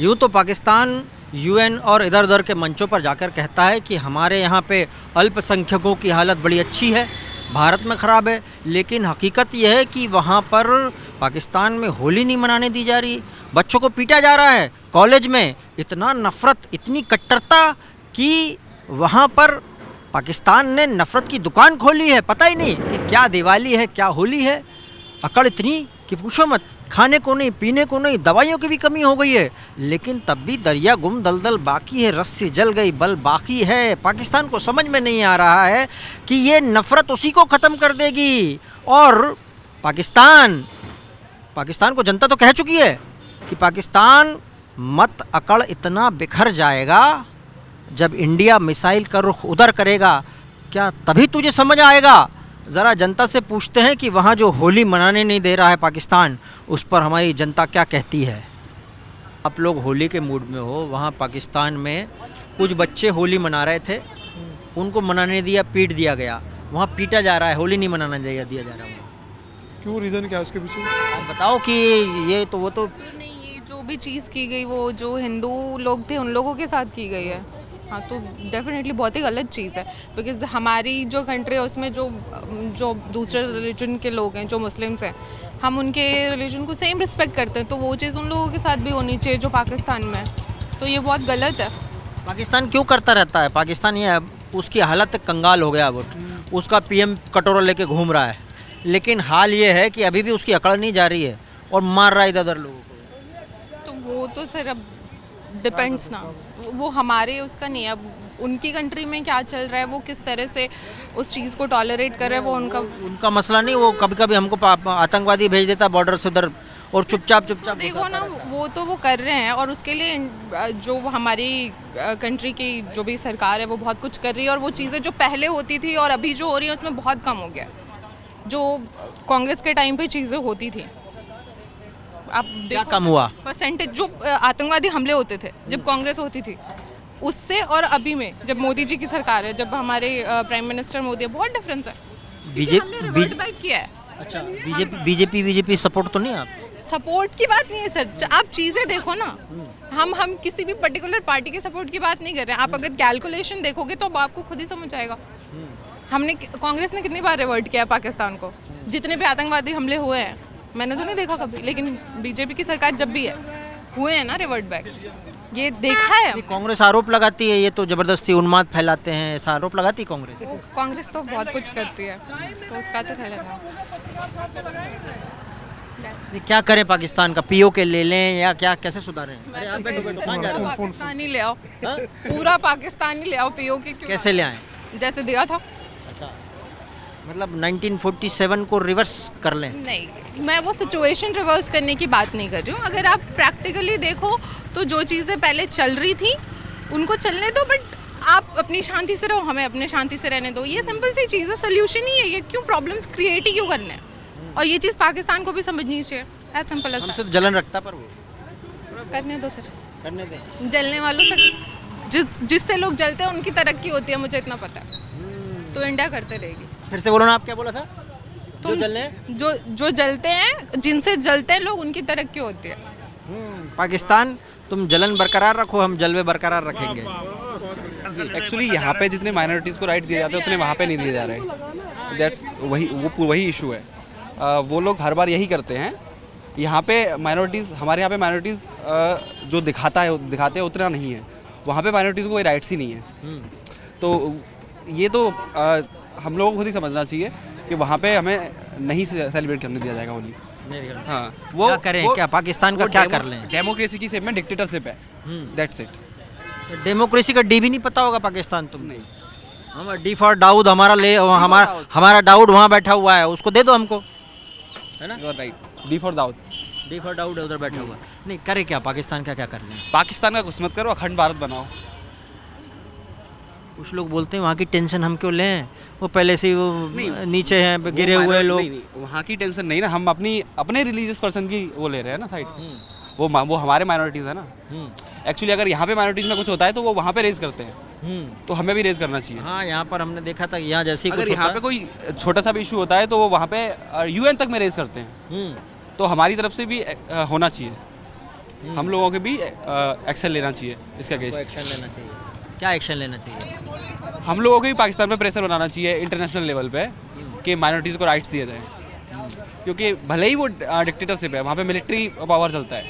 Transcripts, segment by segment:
यूँ तो पाकिस्तान यूएन और इधर उधर के मंचों पर जाकर कहता है कि हमारे यहाँ पे अल्पसंख्यकों की हालत बड़ी अच्छी है, भारत में ख़राब है, लेकिन हकीकत यह है कि वहाँ पर पाकिस्तान में होली नहीं मनाने दी जा रही, बच्चों को पीटा जा रहा है, कॉलेज में इतना नफ़रत, इतनी कट्टरता कि वहाँ पर पाकिस्तान ने नफ़रत की दुकान खोली है। पता ही नहीं कि क्या दिवाली है, क्या होली है। अकड़ इतनी कि पूछो मत, खाने को नहीं, पीने को नहीं, दवाइयों की भी कमी हो गई है, लेकिन तब भी दरिया गुम दलदल बाकी है, रस्सी जल गई बल बाकी है। पाकिस्तान को समझ में नहीं आ रहा है कि ये नफ़रत उसी को ख़त्म कर देगी। और पाकिस्तान को जनता तो कह चुकी है कि पाकिस्तान मत अकड़ इतना बिखर जाएगा जब इंडिया मिसाइल का रुख उधर करेगा, क्या तभी तुझे समझ आएगा। ज़रा जनता से पूछते हैं कि वहाँ जो होली मनाने नहीं दे रहा है पाकिस्तान, उस पर हमारी जनता क्या कहती है। आप लोग होली के मूड में हो, वहाँ पाकिस्तान में कुछ बच्चे होली मना रहे थे, उनको मनाने दिया, पीट दिया गया, वहाँ पीटा जा रहा है, होली नहीं मनाना दिया जा रहा है। क्यों, रीज़न क्या है उसके पीछे? आप बताओ कि ये तो वो तो नहीं, ये जो भी चीज़ की गई वो जो हिंदू लोग थे उन लोगों के साथ की गई है। हाँ, तो डेफिनेटली बहुत ही गलत चीज़ है, बिकॉज़ हमारी जो कंट्री है उसमें जो दूसरे रिलीजन के लोग हैं, जो मुस्लिम्स हैं, हम उनके रिलीजन को सेम रिस्पेक्ट करते हैं, तो वो चीज़ उन लोगों के साथ भी होनी चाहिए जो पाकिस्तान में है। तो ये बहुत गलत है। पाकिस्तान क्यों करता रहता है? पाकिस्तान ये उसकी हालत कंगाल हो गया, वो उसका पीएम कटोरा लेके घूम रहा है, लेकिन हाल ये है कि अभी भी उसकी अकड़ नहीं जा रही है और मार रहा है इधर उधर लोगों को। तो वो तो सर अब डिपेंड्स ना, वो हमारे उसका नहीं है। अब उनकी कंट्री में क्या चल रहा है, वो किस तरह से उस चीज़ को टॉलरेट कर रहे हैं, वो उनका मसला नहीं। वो कभी कभी हमको आतंकवादी भेज देता बॉर्डर से उधर, और चुपचाप देखो ना, वो तो वो कर रहे हैं, और उसके लिए जो हमारी कंट्री की जो भी सरकार है वो बहुत कुछ कर रही है, और वो चीज़ें जो पहले होती थी और अभी जो हो रही है उसमें बहुत कम हो गया। जो कांग्रेस के टाइम पे चीज़ें होती थी, आप क्या कम हुआ? परसेंटेज जो आतंकवादी हमले होते थे जब कांग्रेस होती थी उससे, और अभी में जब मोदी जी की सरकार है, जब हमारे प्राइम मिनिस्टर मोदी है, बहुत डिफरेंस है। हमने रिवर्ट बैक किया है। अच्छा, बीजेपी सपोर्ट तो नहीं? आप सपोर्ट की बात नहीं है सर, आप चीज़ें देखो ना। हम किसी भी पर्टिकुलर पार्टी के सपोर्ट की बात नहीं कर रहे हैं। आप अगर कैलकुलेशन देखोगे तो अब आपको खुद ही समझ आएगा। कांग्रेस ने कितनी बार रिवर्ट किया पाकिस्तान को, जितने भी आतंकवादी हमले हुए हैं, मैंने तो नहीं देखा कभी, लेकिन बीजेपी की सरकार जब भी है हुए हैं ना रिवर्ट बैक, ये देखा है। कांग्रेस आरोप लगाती है ये तो ज़बरदस्ती उन्माद फैलाते हैं, ऐसा आरोप लगाती कांग्रेस। कांग्रेस तो बहुत कुछ करती है, तो उसका तो खैर क्या करें? पाकिस्तान का पीओ के ले लें या क्या, कैसे सुधारें? पाकिस्तान ही ले आओ, पूरा पाकिस्तान ही ले आओ पीओ के। कैसे ले आएं? जैसे दिया था। अच्छा, मतलब 1947 को रिवर्स कर लें? नहीं, मैं वो सिचुएशन रिवर्स करने की बात नहीं कर रही हूँ। अगर आप प्रैक्टिकली देखो तो जो चीज़ें पहले चल रही थी उनको चलने दो, बट आप अपनी शांति से रहो, हमें अपने शांति से रहने दो। ये सिंपल सी चीज़ है, सोल्यूशन ही है ये। क्यों प्रॉब्लम्स क्रिएट ही क्यों करने हैं? और ये चीज़ पाकिस्तान को भी समझनी चाहिए। एज सिंपल एज हमसे तो जलन रखता, पर वो करने दो सर, करने दें। जलने वालों से जिससे लोग जलते हैं उनकी तरक्की होती है, मुझे इतना पता है। तो इंडिया करते रहेगी। फिर से बोलो ना, आप क्या बोला था? जो जलते हैं, जिनसे जलते हैं लोग, उनकी तरक्की होती है। पाकिस्तान, तुम जलन बरकरार रखो, हम जलवे बरकरार रखेंगे। एक्चुअली यहाँ पे जितने माइनॉरिटीज़ को राइट दिए जाते हैं उतने वहाँ पे नहीं दिए जा रहे। दैट्स वही इशू है। वो लोग हर बार यही करते हैं। यहाँ पे माइनॉरिटीज़, हमारे यहाँ पे माइनॉरिटीज़ जो दिखाते हैं उतना नहीं है। वहाँ पे माइनॉरिटीज़ को कोई राइट्स ही नहीं है। तो ये तो हम लोगों को खुद ही समझना चाहिए कि वहाँ पे हमें नहीं सेलिब्रेट करने दिया जाएगा होली। हाँ, वो क्या करें? क्या पाकिस्तान का क्या कर लें? डेमोक्रेसी की सेप में डिक्टेटरशिप है। That's it. डेमोक्रेसी का डी भी नहीं पता होगा पाकिस्तान तुम? नहीं, हम डी फॉर दाऊद, हमारा दाऊद वहाँ बैठा हुआ है, उसको दे दो हमको, है ना? You are right. D for Dawood है उधर बैठा हुआ। नहीं करे क्या? पाकिस्तान का क्या कर लें? पाकिस्तान का कुछ मत करो, अखंड भारत बनाओ। कुछ लोग बोलते हैं वहाँ की टेंशन हम क्यों लें, वो पहले से ही वो नीचे हैं, गिरे हुए लोग। नहीं, वहाँ की टेंशन नहीं ना, हम अपने रिलीजियस पर्सन की वो ले रहे हैं ना साइड। वो हमारे माइनॉरिटीज़ है ना। एक्चुअली अगर यहाँ पे माइनॉरिटीज़ में कुछ होता है तो वो वहाँ पे रेज करते हैं, तो हमें भी रेज करना चाहिए। हाँ, यहाँ पर हमने देखा था, यहाँ जैसे ही अगर कुछ यहाँ पे कोई छोटा सा भी इशू होता है तो वो वहाँ पे यूएन तक में रेज करते हैं, तो हमारी तरफ से भी होना चाहिए। हम लोगों के भी एक्शन लेना चाहिए इसके अगेंस्ट। एक्शन लेना चाहिए। क्या एक्शन लेना चाहिए? हम लोगों को भी पाकिस्तान में प्रेशर बनाना चाहिए इंटरनेशनल लेवल पे कि माइनॉरिटीज़ को राइट्स दिए जाएँ, क्योंकि भले ही वो डिक्टेटरशिप है, वहाँ पे मिलिट्री पावर चलता है,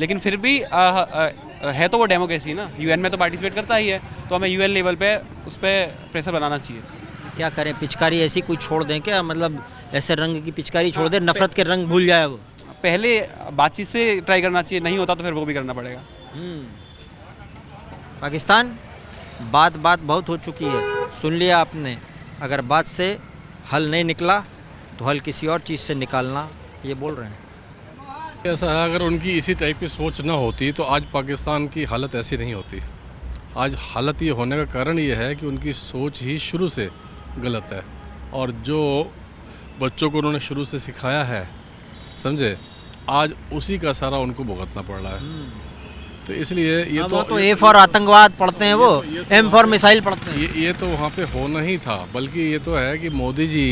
लेकिन फिर भी है तो वो डेमोक्रेसी ना, यूएन में तो पार्टिसिपेट करता ही है, तो हमें यूएन लेवल पे उस पर प्रेशर बनाना चाहिए। क्या करें, पिचकारी ऐसी कोई छोड़ दें क्या? मतलब ऐसे रंग की पिचकारी छोड़ दें, नफरत के रंग भूल जाए वो। पहले बातचीत से ट्राई करना चाहिए, नहीं होता तो फिर वो भी करना पड़ेगा। पाकिस्तान, बात बहुत हो चुकी है, सुन लिया आपने। अगर बात से हल नहीं निकला तो हल किसी और चीज़ से निकालना, ये बोल रहे हैं। ऐसा है, अगर उनकी इसी टाइप की सोच ना होती तो आज पाकिस्तान की हालत ऐसी नहीं होती। आज हालत ये होने का कारण ये है कि उनकी सोच ही शुरू से गलत है, और जो बच्चों को उन्होंने शुरू से सिखाया है, समझे, आज उसी का सारा उनको भुगतना पड़ रहा है। तो इसलिए ये तो ए फॉर आतंकवाद पढ़ते हैं, वो एम फॉर मिसाइल पढ़ते हैं। ये तो वहाँ पे होना ही था, बल्कि ये तो है कि मोदी जी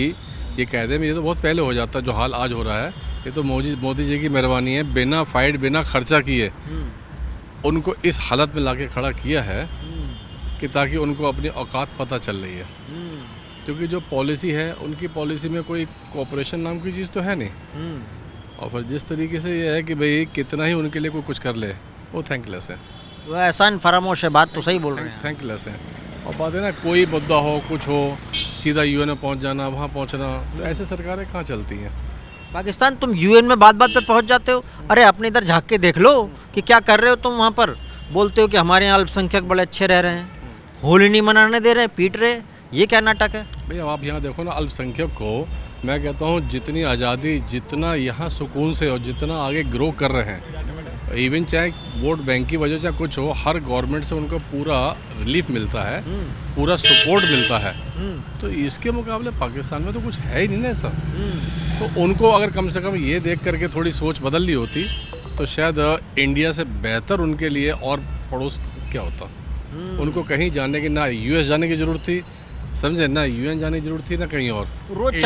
ये कहते हैं, ये तो बहुत पहले हो जाता जो हाल आज हो रहा है। ये तो मोदी जी की मेहरबानी है, बिना फाइट बिना खर्चा किए उनको इस हालत में लाके खड़ा किया है कि ताकि उनको अपनी औकात पता चल रही है। क्योंकि जो पॉलिसी है, उनकी पॉलिसी में कोई कोऑपरेशन नाम की चीज़ तो है नहीं, और फिर जिस तरीके से ये है कि भाई कितना ही उनके लिए कोई कुछ कर ले, वो थैंकलेस है, वो एहसान फरामोश है। बात तो सही बोल रहे हैं। थैंकलेस है। और बात है ना, कोई मुद्दा हो, कुछ हो, सीधा यूएन में पहुंच जाना, वहाँ पहुंचना, तो ऐसे सरकारें कहाँ चलती हैं। पाकिस्तान, तुम यूएन में बात पे पहुंच जाते हो। अरे अपने इधर झांक के देख लो कि क्या कर रहे हो तुम वहाँ पर। बोलते हो कि हमारे यहाँ अल्पसंख्यक बड़े अच्छे रह रहे हैं, होली नहीं मनाने दे रहे हैं, पीट रहे, ये क्या नाटक है? भैया आप यहाँ देखो ना, अल्पसंख्यक को मैं कहता हूँ जितनी आज़ादी, जितना यहाँ सुकून से और जितना आगे ग्रो कर रहे हैं, इवन चाहे वोट बैंक की वजह से कुछ हो, हर गवर्नमेंट से उनको पूरा रिलीफ मिलता है, पूरा सपोर्ट मिलता है। तो इसके मुकाबले पाकिस्तान में तो कुछ है ही नहीं ना ऐसा। तो उनको अगर कम से कम ये देख करके थोड़ी सोच बदल ली होती तो शायद इंडिया से बेहतर उनके लिए और पड़ोस क्या होता। उनको कहीं जाने की, ना यूएस जाने की ज़रूरत थी, समझे, ना यूएन जाने की जरूरत थी, ना कहीं और। रोज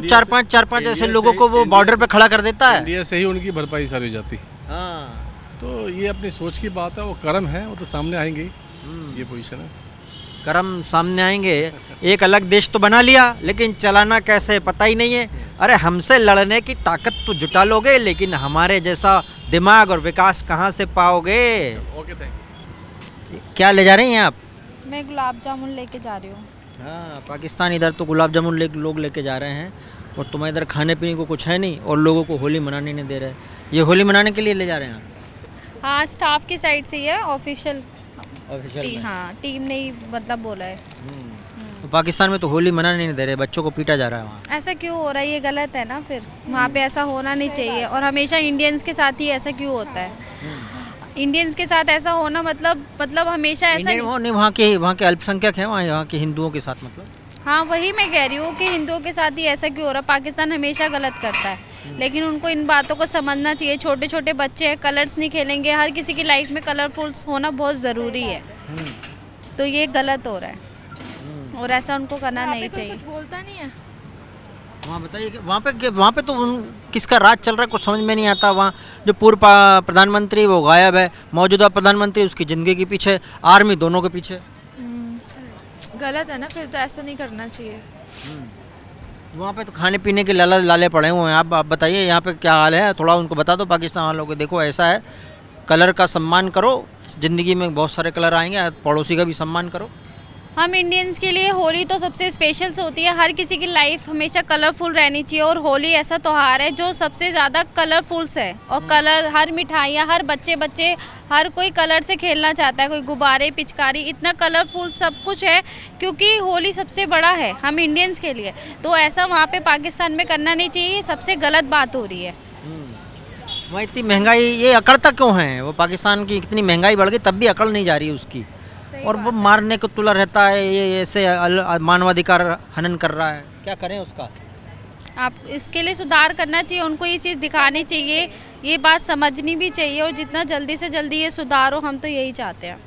चार पांच ऐसे लोगों को वो बॉर्डर पे खड़ा कर देता है। इंडिया से ही उनकी भरपाई सारी हो जाती। हाँ, तो ये अपनी सोच की बात है, वो कर्म है, वो तो सामने आएंगे ही। ये पोजीशन है, कर्म सामने आएंगे। एक अलग देश तो बना लिया, लेकिन चलाना कैसे पता ही नहीं है। अरे हमसे लड़ने की ताकत तो जुटा लोगे, लेकिन हमारे जैसा दिमाग और विकास कहाँ से पाओगे? Okay, thank. क्या ले जा रही हैं आप? मैं गुलाब जामुन लेके जा रही हूँ। हाँ, पाकिस्तान इधर तो गुलाब जामुन लोग लेके जा रहे हैं, और तुम्हारे इधर खाने पीने को कुछ है नहीं, और लोगों को होली मनाने नहीं दे रहे। ये होली मनाने के लिए ले जा रहे हैं? हाँ, स्टाफ की साइड से ही है, ऑफिशियल ऑफिशियल। हाँ, टीम ने ही मतलब बोला है। तो पाकिस्तान में तो होली मनाने नहीं दे रहे, बच्चों को पीटा जा रहा है वहाँ। ऐसा क्यों हो रहा है? ये गलत है ना, फिर वहाँ पे ऐसा होना नहीं चाहिए। और हमेशा इंडियंस के साथ ही ऐसा क्यों होता है? इंडियंस के साथ ऐसा होना मतलब हमेशा ऐसा नहीं, वहाँ के अल्पसंख्यक हैं, यहाँ के हिंदुओं के साथ मतलब। हाँ, वही मैं कह रही हूँ कि हिंदुओं के साथ ही ऐसा क्यों हो रहा है? पाकिस्तान हमेशा गलत करता है, लेकिन उनको इन बातों को समझना चाहिए। छोटे छोटे बच्चे हैं, कलर्स नहीं खेलेंगे। हर किसी की लाइफ में कलरफुल्स होना बहुत ज़रूरी है, तो ये गलत हो रहा है, और ऐसा उनको करना नहीं चाहिए। कुछ बोलता नहीं है वहाँ बताइए कि वहाँ पे तो किसका राज चल रहा है, कुछ समझ में नहीं आता। वहाँ जो पूर्व प्रधानमंत्री वो गायब है, मौजूदा प्रधानमंत्री उसकी ज़िंदगी के पीछे, आर्मी दोनों के पीछे। गलत है ना, फिर तो ऐसा नहीं करना चाहिए। वहाँ पे तो खाने पीने के लाले पड़े हुए हैं। आप बताइए यहाँ पे क्या हाल है, थोड़ा उनको बता दो पाकिस्तान वालों को। देखो ऐसा है, कलर का सम्मान करो, ज़िंदगी में बहुत सारे कलर आएंगे, पड़ोसी का भी सम्मान करो। हम इंडियंस के लिए होली तो सबसे स्पेशल होती है। हर किसी की लाइफ हमेशा कलरफुल रहनी चाहिए, और होली ऐसा त्यौहार है जो सबसे ज़्यादा कलरफुल्स है। और कलर, हर मिठाइयाँ, हर बच्चे हर कोई कलर से खेलना चाहता है, कोई गुब्बारे, पिचकारी, इतना कलरफुल सब कुछ है, क्योंकि होली सबसे बड़ा है हम इंडियंस के लिए। तो ऐसा वहाँ पे पाकिस्तान में करना नहीं चाहिए, सबसे गलत बात हो रही है। वहाँ इतनी महंगाई, ये अकड़ता क्यों है? वो पाकिस्तान की इतनी महंगाई बढ़ गई तब भी अकड़ नहीं जा रही है उसकी, और वो मारने को तुला रहता है। ये ऐसे मानवाधिकार हनन कर रहा है, क्या करें उसका? आप इसके लिए सुधार करना चाहिए, उनको ये चीज़ दिखानी चाहिए, ये बात समझनी भी चाहिए, और जितना जल्दी से जल्दी ये सुधार हो, हम तो यही चाहते हैं।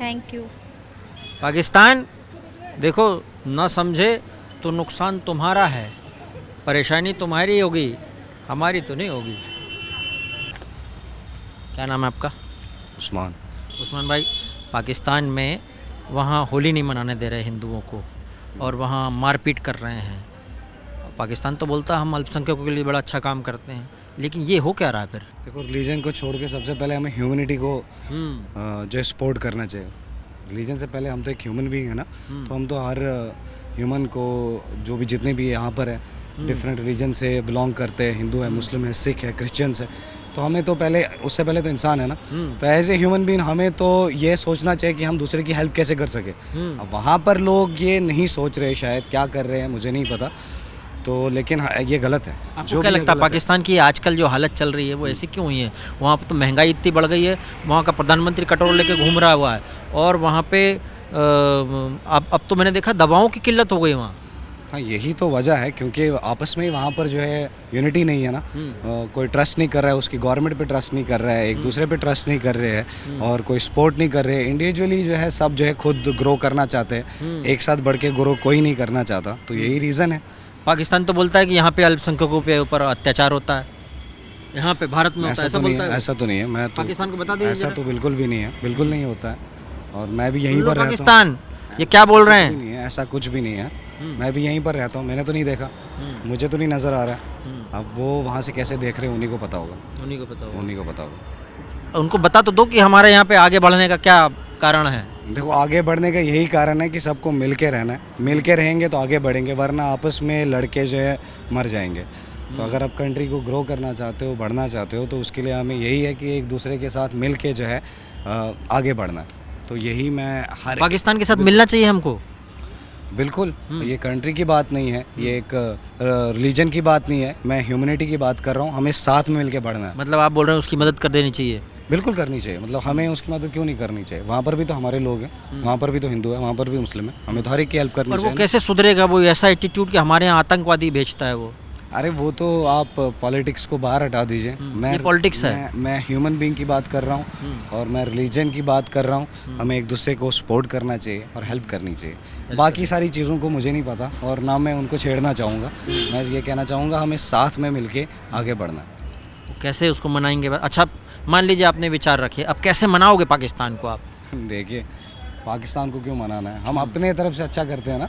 Thank you. पाकिस्तान देखो, न समझे तो नुकसान तुम्हारा है, परेशानी तुम्हारी होगी, हमारी तो नहीं होगी। क्या नाम है आपका? उस्मान। उस्मान भाई, पाकिस्तान में वहाँ होली नहीं मनाने दे रहे हिंदुओं को और वहाँ मारपीट कर रहे हैं। पाकिस्तान तो बोलता है हम अल्पसंख्यकों के लिए बड़ा अच्छा काम करते हैं, लेकिन ये हो क्या रहा है फिर? देखो, रिलीजन को छोड़ के सबसे पहले हमें ह्यूमनिटी को जो सपोर्ट करना चाहिए। रिलीजन से पहले हम तो एक ह्यूमन बीइंग है ना, तो हम तो हर ह्यूमन को, जो भी जितने भी यहाँ पर है डिफरेंट रिलीजन से बिलोंग करते हैं, हिंदू है, मुस्लिम है, सिख है, क्रिश्चियंस है, तो हमें तो पहले, उससे पहले तो इंसान है ना, तो एज ए ह्यूमन बीइंग हमें तो ये सोचना चाहिए कि हम दूसरे की हेल्प कैसे कर सके। अब वहाँ पर लोग ये नहीं सोच रहे, शायद क्या कर रहे हैं मुझे नहीं पता, तो लेकिन ये गलत है। आपको क्या लगता है पाकिस्तान की आजकल जो हालत चल रही है वो ऐसी क्यों हुई है? वहाँ पर तो महंगाई इतनी बढ़ गई है, वहाँ का प्रधानमंत्री कटोरा लेके घूम रहा हुआ है, और वहाँ पे अब तो मैंने देखा दवाओं की किल्लत हो गई वहाँ। हाँ, यही तो वजह है, क्योंकि आपस में ही वहाँ पर जो है यूनिटी नहीं है ना, कोई ट्रस्ट नहीं कर रहा है, उसकी गवर्नमेंट पे ट्रस्ट नहीं कर रहा है, एक दूसरे पे ट्रस्ट नहीं कर रहे हैं, और कोई सपोर्ट नहीं कर रहे हैं। इंडिविजुअली जो है सब जो है खुद ग्रो करना चाहते हैं, एक साथ बढ़ के ग्रो कोई नहीं करना चाहता, तो यही रीज़न है। पाकिस्तान तो बोलता है कि यहाँ पे अल्पसंख्यकों पे ऊपर अत्याचार होता है, यहाँ पे भारत में होता है, ऐसा तो नहीं बोलता है, है। ऐसा तो नहीं है। मैं तो पाकिस्तान को बता दीजिए ऐसा जरा। तो बिल्कुल भी नहीं है, बिल्कुल नहीं होता है, और मैं भी यहीं सुन लो पर रहता हूँ। पाकिस्तान, ये क्या बोल रहे कुछ भी हैं? नहीं है, ऐसा कुछ भी नहीं है, मैं भी यहीं पर रहता हूँ, मैंने तो नहीं देखा, मुझे तो नहीं नज़र आ रहा है। अब वो वहाँ से कैसे देख रहे हैं उन्हीं को पता होगा, उन्हीं को पता होगा। उन्हीं को पता होगा। उनको बता तो दो कि हमारे यहाँ पे आगे बढ़ने का क्या कारण है। देखो, आगे बढ़ने का यही कारण है कि सबको मिल के रहना है, मिल के रहेंगे तो आगे बढ़ेंगे, वरना आपस में लड़के जो है मर जाएंगे। तो अगर आप कंट्री को ग्रो करना चाहते हो, बढ़ना चाहते हो, तो उसके लिए हमें यही है कि एक दूसरे के साथ मिल के जो है आगे बढ़ना है। तो यही मैं हर पाकिस्तान के साथ मिलना चाहिए हमको। बिल्कुल, ये कंट्री की बात नहीं है, ये एक रिलीजन की बात नहीं है, मैं ह्यूमनिटी की बात कर रहा हूँ, हमें साथ में मिल के बढ़ना है। मतलब आप बोल रहे हैं उसकी मदद कर देनी चाहिए। बिल्कुल करनी चाहिए, मतलब हमें उसकी मदद क्यों नहीं करनी चाहिए? वहाँ पर भी तो हमारे लोग हैं, वहाँ पर भी तो हिंदू है, वहाँ पर भी मुस्लिम है, हमें तो हर एक की हेल्प करनी पर वो चाहिए। कैसे सुधरेगा? वो ऐसा एटीट्यूड कि हमारे यहाँ आतंकवादी भेजता है वो। अरे वो तो आप पॉलिटिक्स को बाहर हटा दीजिए। ये पॉलिटिक्स है। मैं ह्यूमन बीइंग की बात कर रहा हूँ, और मैं रिलीजन की बात कर रहा हूँ। हमें एक दूसरे को सपोर्ट करना चाहिए और हेल्प करनी चाहिए। बाकी सारी चीज़ों को मुझे नहीं पता, और ना मैं उनको छेड़ना चाहूँगा। मैं ये कहना चाहूँगा हमें साथ में मिलके आगे बढ़ना है। कैसे उसको मनाएंगे? अच्छा, मान लीजिए आपने विचार रखे, अब कैसे मनाओगे पाकिस्तान को आप? देखिए, पाकिस्तान को क्यों मनाना है? हम अपने तरफ से अच्छा करते हैं ना,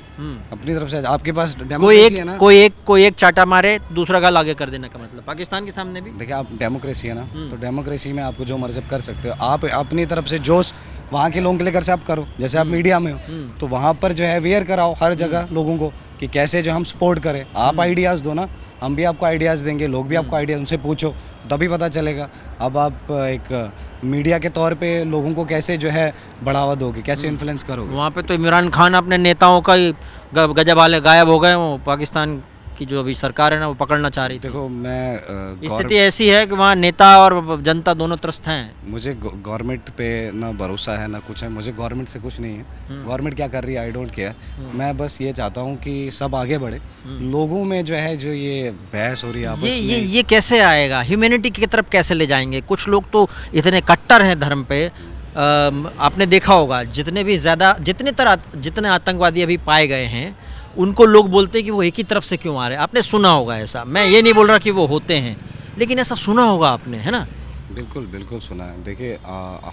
अपनी तरफ से। आपके पास डेमोक्रेसी है ना, कोई एक चाटा मारे, दूसरा गाल आगे कर देने का मतलब पाकिस्तान के सामने भी। देखिए, आप डेमोक्रेसी है ना, तो डेमोक्रेसी में आपको जो मर्जी कर सकते हो। आप अपनी तरफ से जोश वहाँ के लोगों के लिए कर से आप करो, जैसे आप मीडिया में हो, तो वहाँ पर जो है अवेयर कराओ हर जगह लोगों को कि कैसे जो हम सपोर्ट करें। आप आइडियाज़ दो ना, हम भी आपको आइडियाज़ देंगे, लोग भी आपको आइडियाज़, उनसे पूछो तभी पता चलेगा। अब आप एक मीडिया के तौर पे लोगों को कैसे जो है बढ़ावा दोगे, कैसे इन्फ्लुएंस करोगे? वहाँ पे तो इमरान खान अपने नेताओं का ही गजब वाले गायब हो गए। वो पाकिस्तान की जो अभी सरकार है ना, वो पकड़ना चाह रही थी। देखो, मैं स्थिति ऐसी है कि वहाँ नेता और जनता दोनों त्रस्त हैं। मुझे गवर्नमेंट पे ना भरोसा है ना कुछ है, मुझे गवर्नमेंट से कुछ नहीं है। गवर्नमेंट क्या कर रही है आई डोंट केयर। मैं बस ये चाहता हूँ कि सब आगे बढ़े। लोगों में जो है, जो ये बहस हो रही है आपस में, ये कैसे आएगा? ह्यूमैनिटी की तरफ कैसे ले जाएंगे? कुछ लोग तो इतने कट्टर हैं धर्म पे। आपने देखा होगा जितने आतंकवादी अभी पाए गए हैं, उनको लोग बोलते हैं कि वो एक ही तरफ से क्यों आ रहे हैं। आपने सुना होगा ऐसा, मैं ये नहीं बोल रहा कि वो होते हैं, लेकिन ऐसा सुना होगा आपने, है ना? बिल्कुल बिल्कुल सुना है। देखिए,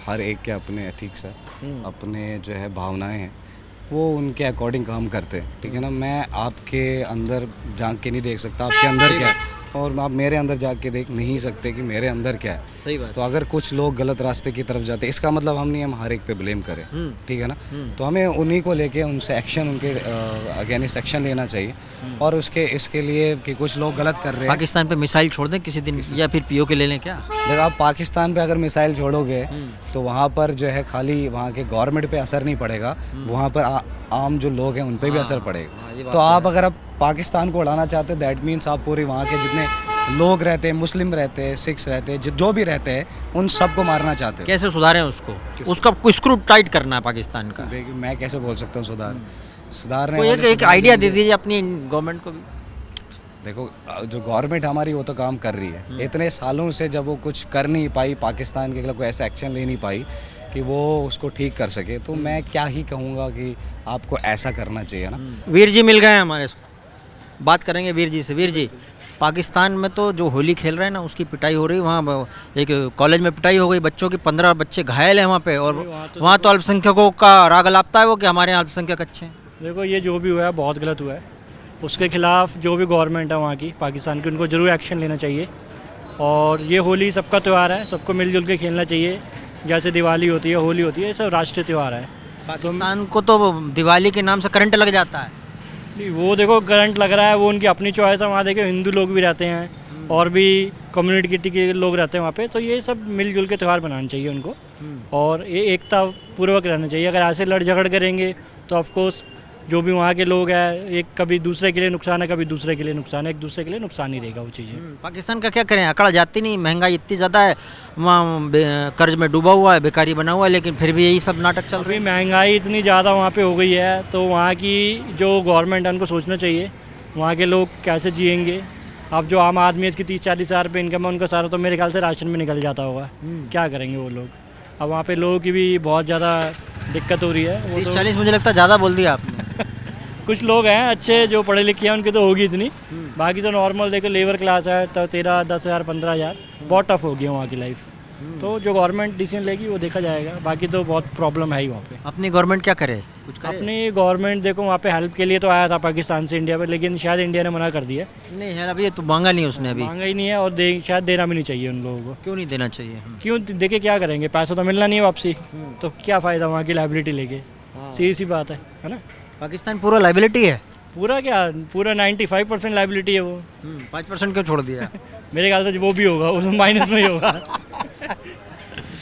हर एक के अपने एथिक्स है, अपने जो है भावनाएं हैं, वो उनके अकॉर्डिंग काम करते हैं, ठीक है ना। मैं आपके अंदर झांक के नहीं देख सकता आपके अंदर क्या है, और आप मेरे अंदर जा के देख नहीं सकते कि मेरे अंदर क्या है। सही बात। तो अगर कुछ लोग गलत रास्ते की तरफ जाते, इसका मतलब हम हर एक पे ब्लेम करें, ठीक है ना। तो हमें उन्हीं को लेके उनसे एक्शन, उनके अगेंस्ट एक्शन लेना चाहिए। और इसके लिए कि कुछ लोग गलत कर रहे हैं। पाकिस्तान पे मिसाइल छोड़ दें किसी दिन, या फिर पीओके ले लें क्या? देखो, आप पाकिस्तान पे अगर मिसाइल छोड़ोगे तो वहाँ पर जो है खाली वहाँ के गवर्नमेंट पे असर नहीं पड़ेगा, वहाँ पर आम जो लोग हैं उन पे भी असर पड़ेगा। तो आप अगर आप पाकिस्तान को उड़ाना चाहते हो, दैट मीन्स आप पूरी वहाँ के जितने लोग रहते हैं, मुस्लिम रहते हैं, सिख्स रहते हैं, जो भी रहते हैं, उन सबको मारना चाहते हो। कैसे सुधारें उसको? उसका स्क्रू टाइट करना है पाकिस्तान का। देखिए, मैं कैसे बोल सकता हूँ सुधारने कोई वाले एक सुधार आइडिया दे देंगे। दीजिए अपनी गवर्नमेंट को भी। देखो, जो गवर्नमेंट हमारी वो तो काम कर रही है इतने सालों से, जब वो कुछ कर नहीं पाई, पाकिस्तान के खिलाफ कोई ऐसा एक्शन ले नहीं पाई कि वो उसको ठीक कर सके, तो मैं क्या ही कहूँगा कि आपको ऐसा करना चाहिए ना। वीर जी मिल गए हैं हमारे, बात करेंगे वीर जी से। वीर जी, पाकिस्तान में तो जो होली खेल रहे हैं ना उसकी पिटाई हो रही है। वहाँ एक कॉलेज में पिटाई हो गई बच्चों की, 15 बच्चे घायल हैं वहाँ पे, और वहाँ तो अल्पसंख्यकों का राग अलापता है वो कि हमारे यहाँ अल्पसंख्यक अच्छे हैं। देखो ये जो भी हुआ है बहुत गलत हुआ है, उसके खिलाफ जो भी गवर्नमेंट है वहाँ की पाकिस्तान की, उनको ज़रूर एक्शन लेना चाहिए। और ये होली सबका त्यौहार है, सबको मिलजुल के खेलना चाहिए। जैसे दिवाली होती है, होली होती है, ये सब राष्ट्रीय त्यौहार है। पाकिस्तान को तो दिवाली के नाम से करंट लग जाता है। नहीं, वो देखो करंट लग रहा है, वो उनकी अपनी चॉइस है। वहाँ देखो हिंदू लोग भी रहते हैं और भी कम्युनिटी के लोग रहते हैं वहाँ पे, तो ये सब मिलजुल के त्यौहार बनाना चाहिए उनको, और ये एकता पूर्वक रहना चाहिए। अगर ऐसे लड़ झगड़ करेंगे तो ऑफकोर्स जो भी वहाँ के लोग हैं, एक कभी दूसरे के लिए नुकसान है, कभी दूसरे के लिए नुकसान है, एक दूसरे के लिए नुकसान ही रहेगा वो चीज़ें। पाकिस्तान का क्या करें, अकड़ जाती नहीं, महंगाई इतनी ज़्यादा है, वहाँ कर्ज में डूबा हुआ है, बेकारी बना हुआ है, लेकिन फिर भी यही सब नाटक चल रहे अभी महंगाई इतनी ज़्यादा वहाँ पे हो गई है, तो वहाँ की जो गवर्नमेंट है उनको सोचना चाहिए वहाँ के लोग कैसे जिएंगे। अब जो आम आदमी है इसकी 30-40 हज़ार रुपये इनकम है, उनका सारा तो मेरे ख्याल से राशन में निकल जाता होगा। क्या करेंगे वो लोग। अब वहाँ पे लोगों की भी बहुत ज़्यादा दिक्कत हो रही है। वो 30-40 मुझे लगता है ज़्यादा बोल दिया आपने। कुछ लोग हैं अच्छे जो पढ़े लिखे हैं, उनकी तो होगी इतनी, बाकी तो नॉर्मल देखो लेबर क्लास है तो 13-10 हज़ार 15 हज़ार बहुत टफ हो गया वहाँ की लाइफ। तो जो गवर्नमेंट डिसीजन लेगी वो देखा जाएगा, बाकी तो बहुत प्रॉब्लम है ही वहाँ पे। अपनी गवर्नमेंट क्या करे, कुछ करे? अपनी गवर्नमेंट देखो वहाँ पे हेल्प के लिए तो आया था पाकिस्तान से इंडिया पे, लेकिन शायद इंडिया ने मना कर दिया। नहीं यार, अभी ये तो मांगा नहीं उसने, अभी मांगा ही नहीं है, और शायद देना भी नहीं चाहिए उन लोगों को। क्यों नहीं देना चाहिए? क्यों, देखिए क्या करेंगे, पैसा तो मिलना नहीं है वापसी, तो क्या फ़ायदा वहाँ की लाइबिलिटी लेके। सीधी सी बात है ना। पाकिस्तान पूरा लाइबिलिटी है, पूरा क्या, पूरा 95% लाइबिलिटी है वो। 5% क्यों छोड़ दिया? मेरे ख्याल से वो भी होगा, उसमें माइनस में ही होगा।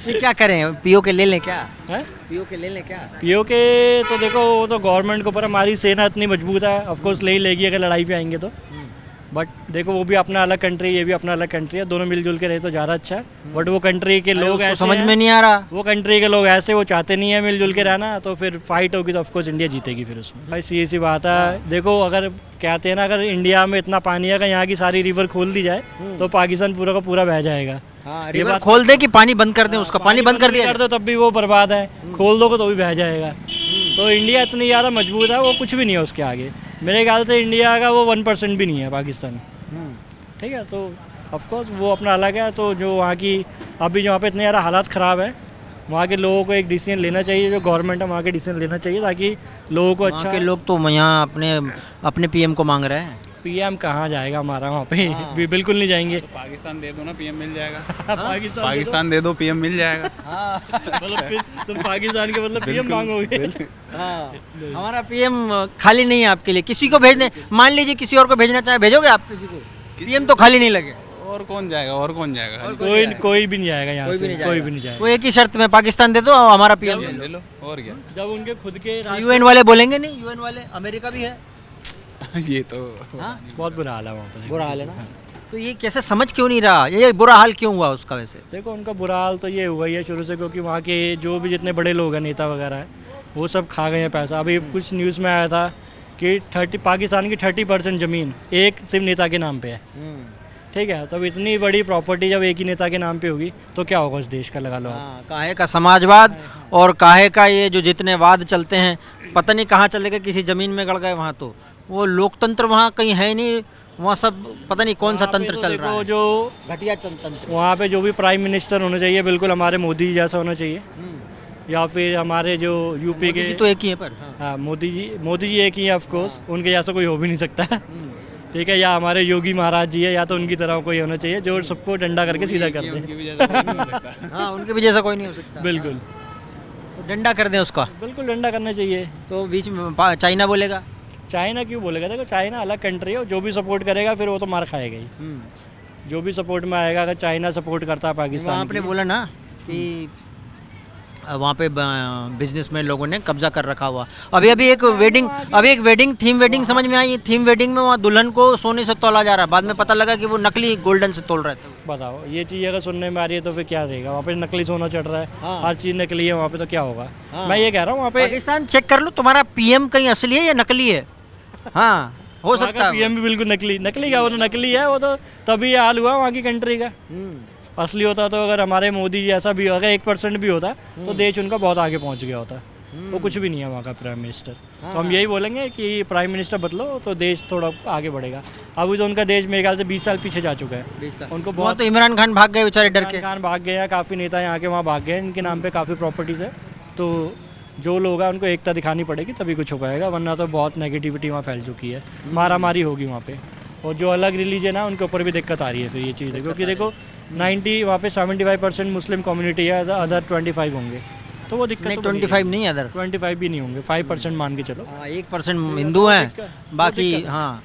ये क्या करें, पीओ के ले लें क्या? हैं? पीओ के ले लें क्या? पीओ के तो देखो वो तो गवर्नमेंट के ऊपर, हमारी सेना इतनी मजबूत है, ऑफकोर्स ले ही लेगी अगर लड़ाई पे आएंगे तो। बट देखो वो भी अपना अलग कंट्री, ये भी अपना अलग कंट्री है, दोनों मिलजुल के रहे तो ज़्यादा अच्छा है। बट वो कंट्री के लोग ऐसे समझ में नहीं आ रहा, वो कंट्री के लोग ऐसे वो चाहते नहीं है मिलजुल के रहना, तो फिर फाइट होगी तो ऑफकोर्स इंडिया जीतेगी फिर उसमें। भाई सीधी सी बात है, देखो अगर कहते हैं ना, अगर इंडिया में इतना पानी है, अगर यहाँ की सारी रिवर खोल दी जाए तो पाकिस्तान पूरा का पूरा बह जाएगा। ये बात खोल दे कि पानी बंद कर दें, उसका पानी बंद कर दिया कर दो तब भी वो बर्बाद है, खोल दोगे तो भी बह जाएगा। तो इंडिया इतनी ज़्यादा मजबूत है, वो कुछ भी नहीं है उसके आगे। मेरे ख्याल से इंडिया का वो 1% भी नहीं है पाकिस्तान। ठीक है, तो ऑफकोर्स वो अपना अलग है। तो जो वहाँ की अभी जो वहाँ पे इतने ज़्यादा हालात ख़राब है, वहाँ के लोगों को एक डिसीजन लेना चाहिए, जो गवर्नमेंट है वहाँ के डिसीजन लेना चाहिए, ताकि लोगों को अच्छा। के लोग तो यहाँ अपने पीएम को मांग रहे हैं। पीएम कहाँ जाएगा हमारा वहाँ पे? भी बिल्कुल नहीं जाएंगे। पाकिस्तान दे दो ना, पीएम मिल जाएगा। पाकिस्तान दे दो, पीएम मिल जाएगा। मतलब फिर तुम पाकिस्तान के मतलब पीएम मांगोगे? हमारा पीएम खाली नहीं है आपके लिए, किसी को भेजने, मान लीजिए किसी और को भेजना चाहे, भेजोगे आप किसी को? पीएम तो खाली नहीं लगे। और कौन जाएगा, और कौन जाएगा? कोई भी नहीं आएगा यहाँ से, कोई भी नहीं जाएगा। वो एक ही शर्त में पाकिस्तान दे दो और हमारा पीएम ले लो, और क्या। जब उनके खुद के यूएन वाले बोलेंगे नहीं, यूएन वाले, अमेरिका भी है। ये तो बहुत बुरा हाल है वहाँ पर। बुरा हाल है ना। तो ये कैसे समझ क्यों नहीं रहा, ये बुरा हाल क्यों हुआ उसका? वैसे देखो उनका बुरा हाल तो ये हुआ ही है शुरू से, क्योंकि वहाँ के जो भी जितने बड़े लोग हैं, नेता वगैरह हैं, वो सब खा गए हैं पैसा। अभी कुछ न्यूज़ में आया था कि पाकिस्तान की 30% ज़मीन एक सिर्फ नेता के नाम पे है। ठीक है, तो इतनी बड़ी प्रॉपर्टी जब एक ही नेता के नाम पे होगी तो क्या होगा उस देश का, लगा लो आप। काहे का समाजवाद और काहे का ये जो जितने वाद चलते हैं, पता नहीं कहाँ चले गए, किसी ज़मीन में गड़ गए। वहाँ तो वो लोकतंत्र वहाँ कहीं है नहीं, वहाँ सब पता नहीं कौन सा तंत्र चल रहा है, जो घटिया तंत्र। वहाँ पे जो भी प्राइम मिनिस्टर होना चाहिए बिल्कुल हमारे मोदी जी जैसा होना चाहिए, या फिर हमारे जो यूपी के तो एक ही है पर। हाँ, मोदी जी एक ही है ऑफकोर्स, उनके जैसा कोई हो भी नहीं सकता। ठीक है, या हमारे योगी महाराज जी है, या तो उनकी तरह कोई होना चाहिए जो सबको डंडा करके सीधा कर दे। हाँ, उनके भी जैसा कोई नहीं हो सकता। बिल्कुल, तो डंडा कर दें उसका, बिल्कुल डंडा करना चाहिए। तो बीच में चाइना बोलेगा? चाइना क्यों बोलेगा? देखो चाइना अलग कंट्री है, जो भी सपोर्ट करेगा फिर वो तो मार खाएगा ही। जो भी सपोर्ट में आएगा, अगर चाइना सपोर्ट करता है पाकिस्तान, आपने बोला ना कि वहाँ पे बिजनेसमैन लोगों ने कब्जा कर रखा हुआ। अभी एक वेडिंग थीम वेडिंग समझ में आई। थीम वेडिंग में वहाँ दुल्हन को सोने से तोला जा रहा है, बाद में पता लगा कि वो नकली गोल्डन से तोल रहे थे। बताओ, ये चीज़ अगर सुनने में आ रही है तो फिर क्या रहेगा? वहाँ पे नकली सोना चढ़ रहा है, हर चीज़ नकली है वहाँ पे, तो क्या होगा? मैं ये कह रहा हूँ वहाँ पे पाकिस्तान चेक कर लो, तुम्हारा पीएम कहीं असली है या नकली है? हाँ, हो सकता है पीएम भी बिल्कुल नकली का, वो तो नकली है, वो तो तभी हाल हुआ वहाँ की कंट्री का। असली होता तो, अगर हमारे मोदी जी ऐसा भी, अगर 1% भी होता तो देश उनका बहुत आगे पहुँच गया होता। वो कुछ भी नहीं है वहाँ का प्राइम मिनिस्टर। तो हम यही बोलेंगे कि प्राइम मिनिस्टर बदलो तो देश थोड़ा आगे बढ़ेगा। अभी तो उनका देश मेरे ख्याल से 20 साल पीछे जा चुका है। उनको बहुत तो इमरान खान भाग गए बेचारे डर के। इमरान खान भाग गए हैं, काफ़ी नेता यहाँ के वहाँ भाग गए हैं, इनके नाम पे काफ़ी प्रॉपर्टीज़ है। तो जो लोग हैं उनको एकता दिखानी पड़ेगी तभी कुछ हो पाएगा, वरना तो बहुत नेगेटिविटी वहाँ फैल चुकी है, मारा मारी होगी वहाँ पे। और जो अलग रिलीजन है उनके ऊपर भी दिक्कत आ रही है फिर ये चीज़ है, क्योंकि देखो 90 वहाँ पे 75% मुस्लिम कम्युनिटी है, अदर 25 होंगे, तो वो दिक्कत नहीं तो बनी 25 नहीं अदर 25 भी नहीं होंगे, 5% मान के चलो। 1% हिंदू हैं, बाकी हाँ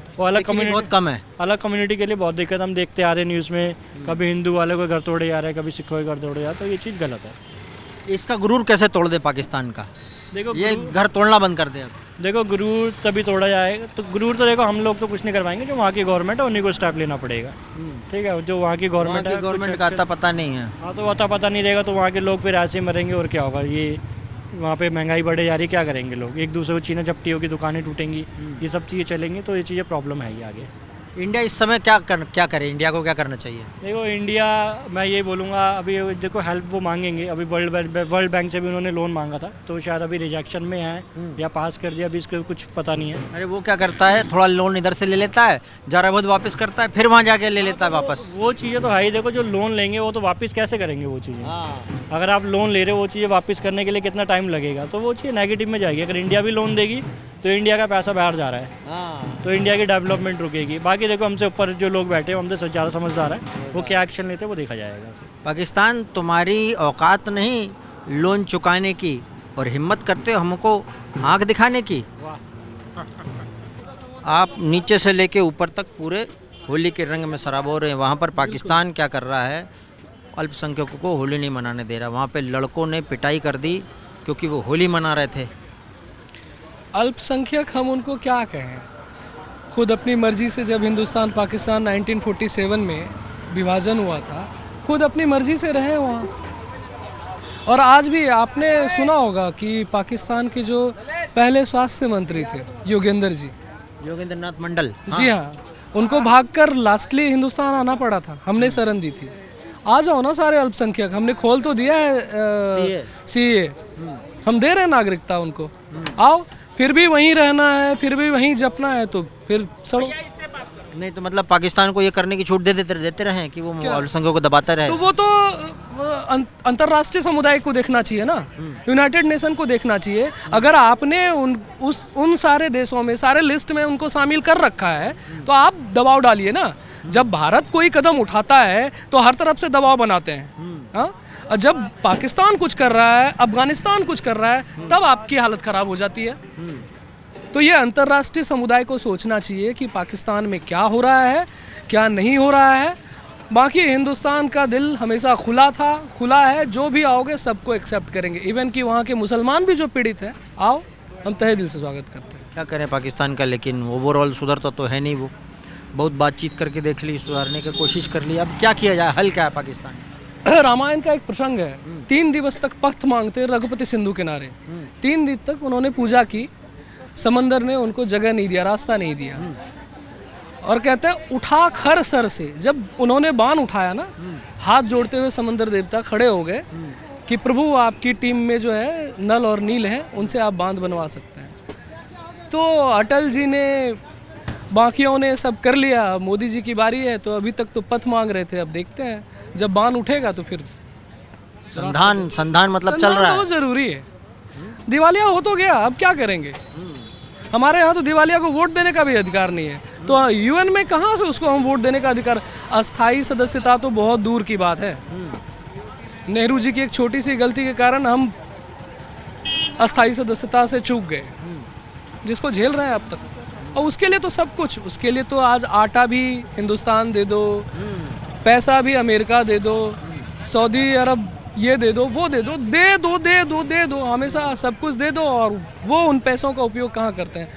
वो अलग बहुत कम्युनिटी कम है। अलग कम्युनिटी के लिए बहुत दिक्कत हम देखते आ रहे हैं न्यूज़ में, कभी हिंदू वाले को घर तोड़े जा रहे हैं, कभी सिखों के घर तोड़े जा रहे हैं, तो ये चीज़ गलत है। इसका गुरूर कैसे तोड़ दे पाकिस्तान का? देखो ये घर तोड़ना बंद कर दे अब। देखो गुरूर तभी तोड़ा जाएगा, तो गुरूर तो देखो हम लोग तो कुछ नहीं कर पाएंगे, जो वहाँ की गवर्नमेंट है उन्हीं को स्टेप लेना पड़ेगा, ठीक है। जो वहाँ की गवर्नमेंट है, गवर्नमेंट का आता पता नहीं है। हाँ तो आता पता नहीं रहेगा तो वहाँ के लोग फिर ऐसे ही मरेंगे और क्या होगा। ये वहाँ पे महंगाई बढ़े जा रही है, क्या करेंगे लोग, एक दूसरे को छीना झपटी होगी, दुकानें टूटेंगी, ये सब चीज़ें चलेंगी, तो ये चीज़ें प्रॉब्लम है ये आगे। इंडिया इस समय क्या करे? इंडिया को क्या करना चाहिए? देखो इंडिया, मैं ये बोलूँगा, अभी देखो हेल्प वो मांगेंगे, अभी वर्ल्ड बैंक से भी उन्होंने लोन मांगा था, तो शायद अभी रिजेक्शन में है या पास कर दिया, अभी इसका कुछ पता नहीं है। अरे वो क्या करता है, थोड़ा लोन इधर से ले लेता है, जरा बहुत वापस करता है, फिर वहाँ जाके ले लेता है वापस। वो चीज़ें तो है ही, देखो जो लोन लेंगे वो तो वापस कैसे करेंगे वो चीज़ें। अगर आप लोन ले रहे हो वो चीज़ें वापस करने के लिए कितना टाइम लगेगा, तो वो चीज़ नेगेटिव में जाएगी। अगर इंडिया भी लोन देगी तो इंडिया का पैसा बाहर जा रहा है, तो इंडिया की डेवलपमेंट रुकेगी। बाकी देखो हमसे ऊपर जो लोग बैठे हैं हमसे ज़्यादा समझदार हैं, वो क्या एक्शन लेते हैं वो देखा जाएगा। पाकिस्तान तुम्हारी औकात नहीं लोन चुकाने की, और हिम्मत करते हो हमको आँख दिखाने की। आप नीचे से लेके ऊपर तक पूरे होली के रंग में सराबोर हैं। वहाँ पर पाकिस्तान क्या कर रहा है, अल्पसंख्यकों को होली नहीं मनाने दे रहा। वहाँ पे लड़कों ने पिटाई कर दी क्योंकि वो होली मना रहे थे। अल्पसंख्यक हम उनको क्या कहें, खुद अपनी मर्जी से जब हिंदुस्तान पाकिस्तान 1947 में विभाजन हुआ था, खुद अपनी मर्जी से रहे वहाँ। और आज भी आपने सुना होगा कि पाकिस्तान के जो पहले स्वास्थ्य मंत्री थे योगेंद्र नाथ मंडल, जी हाँ, उनको भागकर लास्टली हिंदुस्तान आना पड़ा था, हमने शरण दी थी। आ जाओ ना सारे अल्पसंख्यक, हमने खोल तो दिया है सीए, हम दे रहे हैं नागरिकता उनको, आओ। फिर भी वहीं रहना है, फिर भी वहीं जपना है, तो फिर सड़ो। नहीं तो मतलब पाकिस्तान को ये करने की छूट देते रहे कि वो अल्पसंख्यकों को दबाता रहे। तो वो तो अंतर्राष्ट्रीय समुदाय को देखना चाहिए ना, यूनाइटेड नेशन को देखना चाहिए। अगर आपने उन सारे देशों में, सारे लिस्ट में उनको शामिल कर रखा है, तो आप दबाव डालिए ना। जब भारत कोई कदम उठाता है तो हर तरफ से दबाव बनाते हैं, हाँ। और जब पाकिस्तान कुछ कर रहा है, अफगानिस्तान कुछ कर रहा है, तब आपकी हालत ख़राब हो जाती है। तो ये अंतर्राष्ट्रीय समुदाय को सोचना चाहिए कि पाकिस्तान में क्या हो रहा है, क्या नहीं हो रहा है। बाकी हिंदुस्तान का दिल हमेशा खुला था, खुला है, जो भी आओगे सबको एक्सेप्ट करेंगे। इवन कि वहाँ के मुसलमान भी जो पीड़ित हैं, आओ, हम तहे दिल से स्वागत करते हैं। क्या करें पाकिस्तान का, लेकिन ओवरऑल सुधरता तो है नहीं। वो बहुत बातचीत करके देख ली, सुधारने की कोशिश कर ली, अब क्या किया जाए, हल क्या है पाकिस्तान? रामायण का एक प्रसंग है, 3 दिवस तक पथ मांगते रघुपति सिंधु किनारे। 3 दिन तक उन्होंने पूजा की, समंदर ने उनको जगह नहीं दिया, रास्ता नहीं दिया। और कहते हैं उठा खर सर से, जब उन्होंने बाण उठाया ना, हाथ जोड़ते हुए समंदर देवता खड़े हो गए कि प्रभु आपकी टीम में जो है नल और नील है, उनसे आप बांध बनवा सकते हैं। तो अटल जी ने, बाकियों ने सब कर लिया, मोदी जी की बारी है। तो अभी तक तो पथ मांग रहे थे, अब देखते हैं जब बाण उठेगा तो फिर संधान मतलब चल रहा है। वो जरूरी है, दिवालिया हो तो गया, अब क्या करेंगे। हमारे यहाँ तो दिवालिया को वोट देने का भी अधिकार नहीं है, तो यूएन में कहाँ से उसको हम वोट देने का अधिकार। अस्थाई सदस्यता तो बहुत दूर की बात है। नेहरू जी की एक छोटी सी गलती के कारण हम अस्थाई सदस्यता से चूक गए, जिसको झेल रहे हैं अब तक। और उसके लिए तो सब कुछ, उसके लिए तो आज आटा भी हिंदुस्तान दे दो, पैसा भी अमेरिका दे दो, सऊदी अरब ये दे दो, वो दे दो, दे दो दे दो दे दो, हमेशा सब कुछ दे दो। और वो उन पैसों का उपयोग कहाँ करते हैं?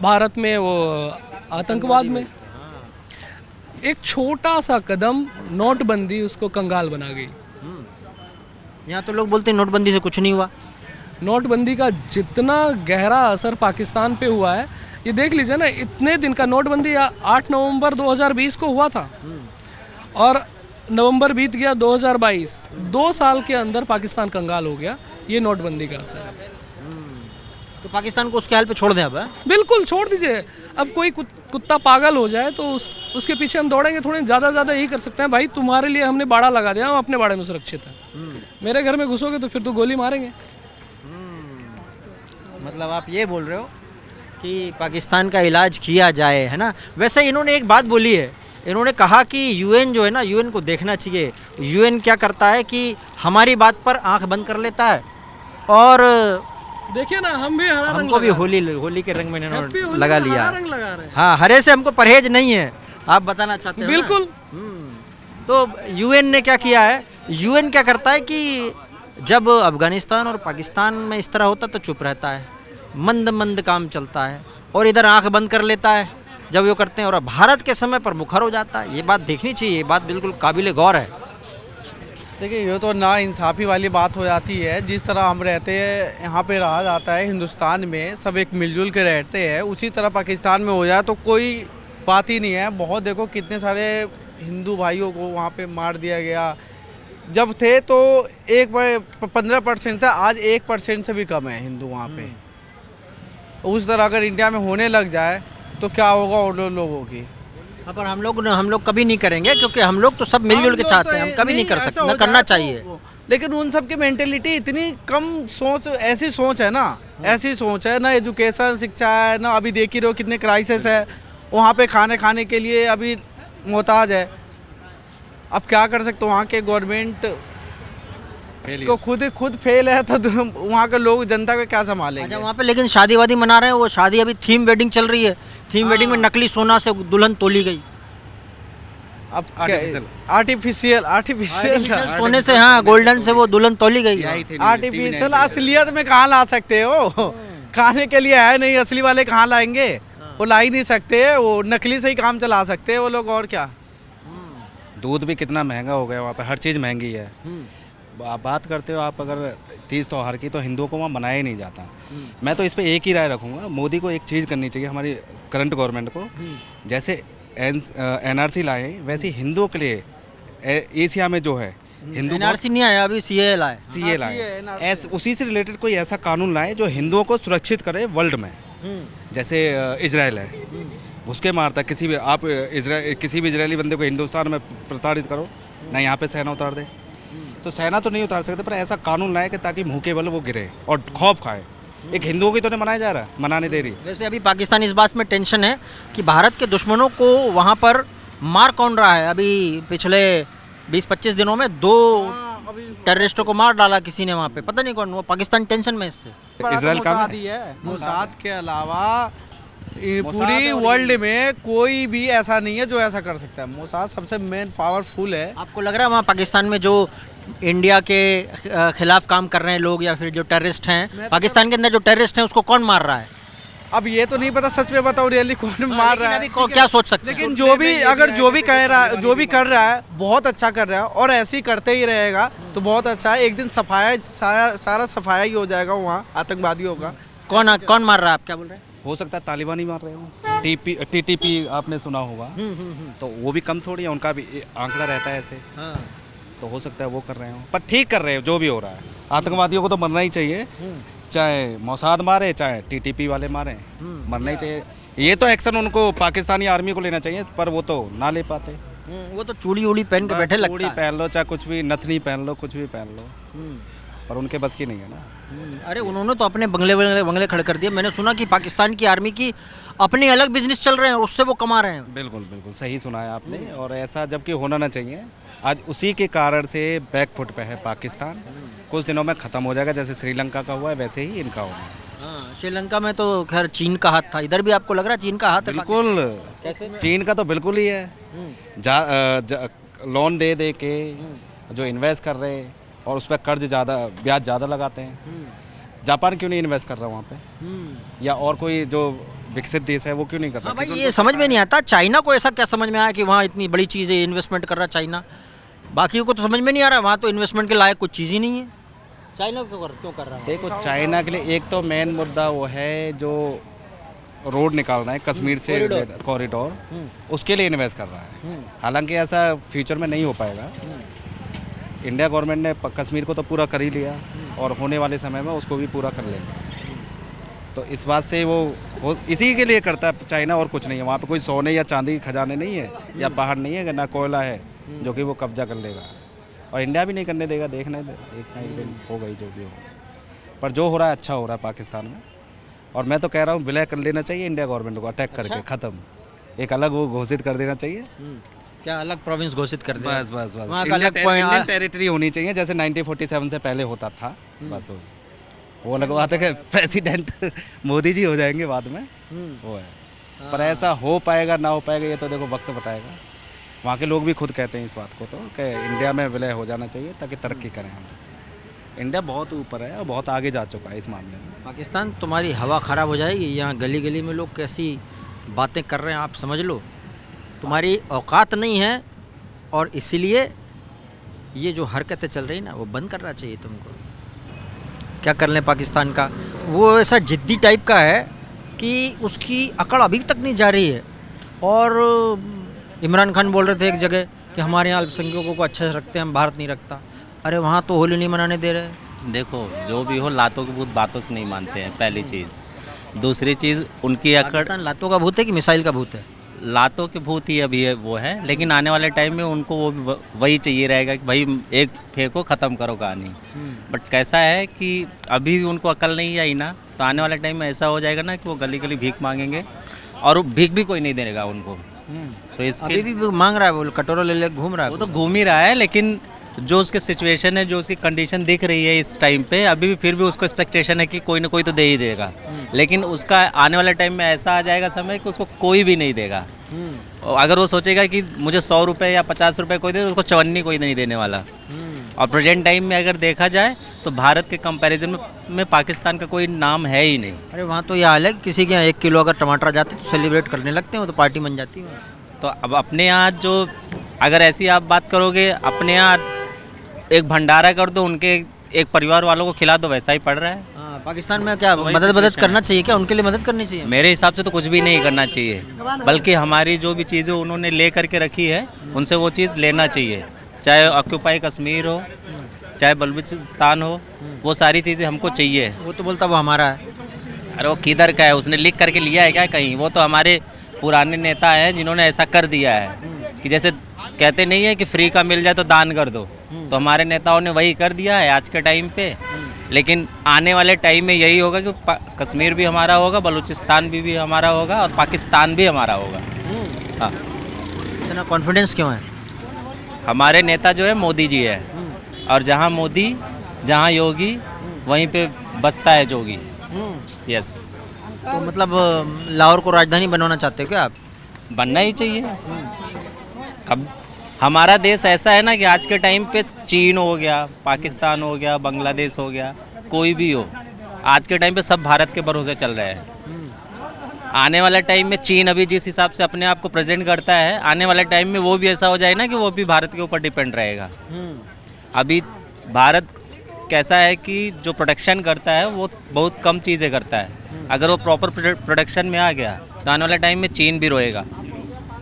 भारत में वो आतंकवाद में। एक छोटा सा कदम नोटबंदी उसको कंगाल बना गई। यहाँ तो लोग बोलते हैं नोटबंदी से कुछ नहीं हुआ। नोटबंदी का जितना गहरा असर पाकिस्तान पे हुआ है, ये देख लीजिए ना, इतने दिन का नोटबंदी 8 नवंबर 2020 को हुआ था, और नवंबर बीत गया 2022, 2 साल के अंदर पाकिस्तान कंगाल हो गया। ये नोटबंदी का असर है। तो पाकिस्तान को उसके हाल पे छोड़ दें अब, हैं? बिल्कुल छोड़ दीजिए। अब कोई कुत्ता पागल हो जाए तो उसके पीछे हम दौड़ेंगे थोड़े। ज़्यादा यही कर सकते हैं, भाई तुम्हारे लिए हमने बाड़ा लगा दिया, हम अपने बाड़े में सुरक्षित हैं। मेरे घर में घुसोगे तो फिर तो गोली मारेंगे। मतलब आप ये बोल रहे हो कि पाकिस्तान का इलाज किया जाए, है ना। वैसे इन्होंने एक बात बोली है, इन्होंने कहा कि यूएन जो है ना, यूएन को देखना चाहिए। यूएन क्या करता है कि हमारी बात पर आंख बंद कर लेता है, और देखिए ना, हम भी हरा रंग हमको भी लगा होली के रंग में Happy इन्होंने होली लगा में लिया हरा है। रंग लगा रहे हैं। हाँ, हरे से हमको परहेज नहीं है, आप बताना चाहते हो ना? बिल्कुल। तो यूएन ने क्या किया है, यूएन क्या करता है कि जब अफगानिस्तान और पाकिस्तान में इस तरह होता तो चुप रहता है, मंद मंद काम चलता है, और इधर आंख बंद कर लेता है जब वो करते हैं, और भारत के समय पर मुखर हो जाता है। ये बात देखनी चाहिए, ये बात बिल्कुल काबिल गौर है। देखिए, ये तो ना इंसाफ़ी वाली बात हो जाती है। जिस तरह हम रहते हैं, यहाँ पे रहा जाता है हिंदुस्तान में, सब एक मिलजुल के रहते हैं, उसी तरह पाकिस्तान में हो जाए तो कोई बात ही नहीं है। बहुत देखो कितने सारे हिंदू भाइयों को वहाँ पे मार दिया गया। जब थे तो 15% था, आज 1% से भी कम है हिंदू वहाँ पे। उस तरह अगर इंडिया में होने लग जाए तो क्या होगा उन लोगों की। हाँ, पर हम लोग कभी नहीं करेंगे, क्योंकि हम लोग तो सब मिलजुल के चाहते हैं, हम कभी नहीं कर सकते, ना करना चाहिए। लेकिन उन सब की मेंटेलिटी इतनी कम सोच, ऐसी सोच है ना, ऐसी सोच है ना, एजुकेशन शिक्षा है ना। अभी देख ही रहो कितने क्राइसिस है वहाँ पे, खाने के लिए अभी मोहताज है। अब क्या कर सकते हो, वहाँ के गवर्नमेंट को खुद फेल है, तो वहाँ के लोग जनता को क्या संभालेंगे। अच्छा, वहाँ पे लेकिन शादी वादी मना रहे हैं, वो शादी अभी थीम वेडिंग चल रही है, थीम वेडिंग में नकली सोना से दुल्हन तोली गई। अब आर्टिफिशियल सोने से, हाँ, गोल्डन से वो दुल्हन तोली गई। आर्टिफिशियल असलियत में कहाँ ला सकते हो। खाने के लिए है नहीं, असली वाले कहाँ लाएंगे, वो ला ही नहीं सकते, वो नकली से ही काम चला सकते हैं वो लोग, और क्या। दूध भी कितना महंगा हो गया वहाँ पे, हर चीज़ महंगी है। आप बात करते हो आप अगर तीज त्यौहार की, तो हिंदुओं को वहाँ मनाया ही नहीं जाता। मैं तो इस पे एक ही राय रखूँगा, मोदी को एक चीज़ करनी चाहिए, हमारी करंट गवर्नमेंट को, जैसे NRC लाए वैसे हिंदुओं के लिए एशिया में जो है हिंदू NRC नहीं आया अभी, CA लाए। CA लाए, उसी से रिलेटेड कोई ऐसा कानून लाए जो हिंदुओं को सुरक्षित करे वर्ल्ड में। जैसे इजराइल है, उसके मारता किसी भी, आप किसी भी इजरायली बंदे को हिंदुस्तान में प्रताड़ित करो ना, यहाँ पे सेना उतार दे। तो सेना तो नहीं उतार सकते, पर ऐसा कानून लाए कि ताकि मुँह के बल वो गिरे और खौफ खाए। एक हिंदुओं की तो नहीं मनाया जा रहा, मनाने दे रही। वैसे अभी पाकिस्तान इस बात में टेंशन है कि भारत के दुश्मनों को वहाँ पर मार कौन रहा है। अभी पिछले 20-25 दिनों में 2 टेररिस्टों को मार डाला किसी ने वहाँ पे, पता नहीं कौन। वो पाकिस्तान टेंशन में इससे। इजराइल का मोसाद के अलावा पूरी वर्ल्ड में कोई भी ऐसा नहीं है जो ऐसा कर सकता है। मोसाद सबसे मेन पावरफुल है। आपको लग रहा है वहाँ पाकिस्तान में जो इंडिया के खिलाफ काम कर रहे हैं लोग, या फिर जो टेररिस्ट हैं पाकिस्तान के अंदर, जो टेररिस्ट हैं उसको कौन मार रहा है? अब ये तो नहीं पता, सच में बताओ रियली कौन मार रहा है, क्या सोच सकते हैं। लेकिन जो भी अगर जो भी कह रहा है, जो भी कर रहा है बहुत अच्छा कर रहा है, और ऐसे ही करते ही रहेगा तो बहुत अच्छा है। एक दिन सफाया, सारा सफाया ही हो जाएगा वहाँ आतंकवादियों का। कौन मार रहा है, आप क्या बोल रहे हैं? हो सकता है तालिबान ही मार रहे हो। TTP आपने सुना होगा, तो वो भी कम थोड़ी है, उनका भी आंकड़ा रहता है ऐसे। तो हो सकता है वो कर रहे हो, पर ठीक कर रहे हो जो भी हो रहा है। आतंकवादियों को तो मरना ही चाहिए, चाहे मोसाद मारे चाहे TTP वाले मारे, मरना ही चाहिए। ये तो एक्शन उनको पाकिस्तानी आर्मी को लेना चाहिए, पर वो तो ना ले पाते। वो तो चूड़ी उड़ी पहन के बैठे लगता है। चूड़ी पहन लो, चाहे कुछ भी, नथनी पहन लो, कुछ भी पहन लो, पर उनके बस की नहीं है ना। अरे उन्होंने तो अपने बंगले खड़े कर दिए। मैंने सुना कि पाकिस्तान की आर्मी की अपने अलग बिजनेस चल रहे हैं, उससे वो कमा रहे हैं। बिल्कुल सही सुना है आपने, और ऐसा जबकि होना ना चाहिए। आज उसी के कारण से बैकफुट पे है पाकिस्तान। कुछ दिनों में ख़त्म हो जाएगा, जैसे श्रीलंका का हुआ है वैसे ही इनका होना है। श्रीलंका में तो खैर चीन का हाथ था, इधर भी आपको लग रहा है चीन का हाथ है? बिल्कुल, चीन का तो बिल्कुल ही है। लोन दे के जो इन्वेस्ट कर रहे हैं, और उस पर ब्याज ज़्यादा लगाते हैं। जापान क्यों नहीं इन्वेस्ट कर रहा वहाँ पे, या और कोई जो विकसित देश है वो क्यों नहीं कर रहा? भाई ये समझ में नहीं आता, चाइना को ऐसा क्या समझ में आया कि वहाँ इतनी बड़ी चीज़ है, इन्वेस्टमेंट कर रहा चाइना। बाकी को तो समझ में नहीं आ रहा, वहाँ तो इन्वेस्टमेंट के लायक कुछ चीज़ ही नहीं है। चाइना क्यों कर रहा है? देखो, चाइना के लिए एक तो मेन मुद्दा वो है जो रोड निकाल रहा है कश्मीर से कॉरिडोर, उसके लिए इन्वेस्ट कर रहा है। हालांकि ऐसा फ्यूचर में नहीं हो पाएगा। इंडिया गवर्नमेंट ने कश्मीर को तो पूरा कर ही लिया और होने वाले समय में उसको भी पूरा कर लेगा। तो इस बात से वो इसी के लिए करता है चाइना, और कुछ नहीं है। वहाँ पे कोई सोने या चांदी के खजाने नहीं है या पहाड़ नहीं है, ना कोयला है जो कि वो कब्जा कर लेगा, और इंडिया भी नहीं करने देगा। देखने दे, एक ना एक दिन हो गई जो भी हो, पर जो हो रहा है अच्छा हो रहा है पाकिस्तान में। और मैं तो कह रहा हूँ विलय कर लेना चाहिए इंडिया गवर्नमेंट को, अटैक करके ख़त्म, एक अलग वो घोषित कर देना चाहिए। क्या अलग प्रोविंस घोषित कर दे? बस बस बस वहाँ का अलग पॉइंट इंडियन टेरिटरी होनी चाहिए, जैसे 1947 से पहले होता था। बस वो लगवा तक प्रेसिडेंट मोदी जी हो जाएंगे बाद में, वो है। पर ऐसा हो पाएगा ना हो पाएगा ये तो देखो वक्त बताएगा। वहाँ के लोग भी खुद कहते हैं इस बात को तो कि इंडिया में विलय हो जाना चाहिए ताकि तरक्की करें हम। इंडिया बहुत ऊपर है और बहुत आगे जा चुका है इस मामले में। पाकिस्तान तुम्हारी हवा ख़राब हो जाएगी। यहाँ गली गली में लोग कैसी बातें कर रहे हैं आप समझ लो, तुम्हारी औकात नहीं है, और इसीलिए ये जो हरकतें चल रही ना वो बंद करना चाहिए तुमको। क्या कर लें पाकिस्तान का, वो ऐसा जिद्दी टाइप का है कि उसकी अकड़ अभी तक नहीं जा रही है। और इमरान खान बोल रहे थे एक जगह कि हमारे यहाँ अल्पसंख्यकों को अच्छा से रखते हैं, हम भारत नहीं रखता। अरे वहाँ तो होली नहीं मनाने दे रहे। देखो जो भी हो लातों के भूत बातों से नहीं मानते हैं, पहली चीज़। दूसरी चीज़ उनकी अकड़, पाकिस्तान लातों का भूत है कि मिसाइल का भूत है? लातों के भूत ही अभी वो है, लेकिन आने वाले टाइम में उनको वो वही चाहिए रहेगा कि भाई एक फेंको ख़त्म करो कहानी। बट कैसा है कि अभी भी उनको अकल नहीं आई ना, तो आने वाले टाइम में ऐसा हो जाएगा ना कि वो गली गली भीख मांगेंगे और भीख भी कोई नहीं देगा उनको। तो इसके अभी भी मांग रहा है, वो कटोरा ले ले घूम रहा है। वो तो घूम ही रहा है, लेकिन जो उसकी सिचुएशन है, जो उसकी कंडीशन दिख रही है इस टाइम पे, अभी भी फिर भी उसको एक्सपेक्टेशन है कि कोई ना कोई तो दे ही देगा। लेकिन उसका आने वाले टाइम में ऐसा आ जाएगा समय कि उसको कोई भी नहीं देगा। और अगर वो सोचेगा कि मुझे 100 रुपये या 50 रुपये कोई दे, तो उसको 54 कोई नहीं देने वाला। और प्रेजेंट टाइम में अगर देखा जाए तो भारत के कंपैरिजन में पाकिस्तान का कोई नाम है ही नहीं। अरे वहाँ तो ये हाल है, किसी के यहाँ 1 किलो अगर टमाटर जाते तो सेलिब्रेट करने लगते हैं, वो तो पार्टी बन जाती है। तो अब अपने यहाँ जो, अगर ऐसी आप बात करोगे, अपने यहाँ एक भंडारा कर दो, उनके एक परिवार वालों को खिला दो, वैसा ही पड़ रहा है। पाकिस्तान में क्या मदद करना चाहिए? क्या उनके लिए मदद करनी चाहिए? मेरे हिसाब से तो कुछ भी नहीं करना चाहिए, बल्कि हमारी जो भी चीज़ें उन्होंने ले करके रखी है उनसे वो चीज़ लेना चाहिए। चाहे ऑक्यूपाई कश्मीर हो, चाहे बलूचिस्तान हो, वो सारी चीज़ें हमको चाहिए। वो तो बोलता वो हमारा है। अरे वो किधर का है, उसने लिख करके लिया है क्या कहीं? वो तो हमारे पुराने नेता हैं जिन्होंने ऐसा कर दिया है कि जैसे कहते नहीं है कि फ्री का मिल जाए तो दान कर दो, तो हमारे नेताओं ने वही कर दिया है आज के टाइम पे। लेकिन आने वाले टाइम में यही होगा कि कश्मीर भी हमारा होगा, बलूचिस्तान भी हमारा होगा और पाकिस्तान भी हमारा होगा। हाँ, इतना कॉन्फिडेंस क्यों है? हमारे नेता जो है मोदी जी है, और जहाँ मोदी जहाँ योगी वहीं पे बसता है जोगी। यस। तो मतलब लाहौर को राजधानी बनवाना चाहते हो क्या आप? बनना ही चाहिए। कब हमारा देश ऐसा है ना कि आज के टाइम पे चीन हो गया, पाकिस्तान हो गया, बांग्लादेश हो गया, कोई भी हो, आज के टाइम पे सब भारत के भरोसे चल रहे हैं। आने वाले टाइम में चीन अभी जिस हिसाब से अपने आप को प्रेजेंट करता है, आने वाले टाइम में वो भी ऐसा हो जाए ना कि वो भी भारत के ऊपर डिपेंड रहेगा। अभी भारत कैसा है कि जो प्रोडक्शन करता है वो बहुत कम चीज़ें करता है। अगर वो प्रॉपर प्रोडक्शन में आ गया तो आने वाले टाइम में चीन भी रोएगा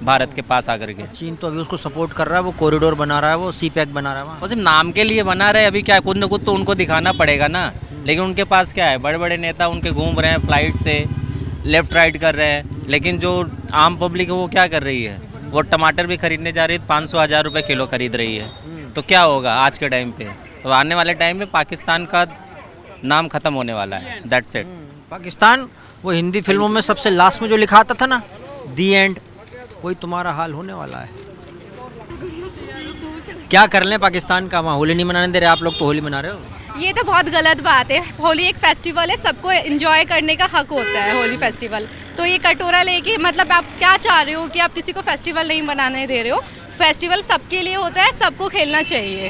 भारत के पास आकर के। चीन तो अभी उसको सपोर्ट कर रहा है, वो कॉरिडोर बना रहा है, वो सी पैक बना रहा है। वो सिर्फ नाम के लिए बना रहे, अभी क्या कुछ न कुछ तो उनको दिखाना पड़ेगा ना। लेकिन उनके पास क्या है, बड़े बड़े नेता उनके घूम रहे हैं फ्लाइट से, लेफ्ट राइट कर रहे हैं, लेकिन जो आम पब्लिक है वो क्या कर रही है? वो टमाटर भी खरीदने जा रही है, 500-1000 रुपये किलो खरीद रही है। तो क्या होगा आज के टाइम पे? तो आने वाले टाइम में पाकिस्तान का नाम ख़त्म होने वाला है। That's it. पाकिस्तान वो हिंदी फिल्मों में सबसे लास्ट में जो लिखा आता था ना, दी एंड, वही तुम्हारा हाल होने वाला है। क्या कर लें पाकिस्तान का? वहाँ होली नहीं मनाने दे रहे, आप लोग तो होली मना रहे हो। ये तो बहुत गलत बात है। होली एक फेस्टिवल है, सबको एंजॉय करने का हक होता है होली फेस्टिवल। तो ये कटोरा लेके मतलब आप क्या चाह रहे हो कि आप किसी को फेस्टिवल नहीं मनाने दे रहे हो? फेस्टिवल सबके लिए होता है, सबको खेलना चाहिए।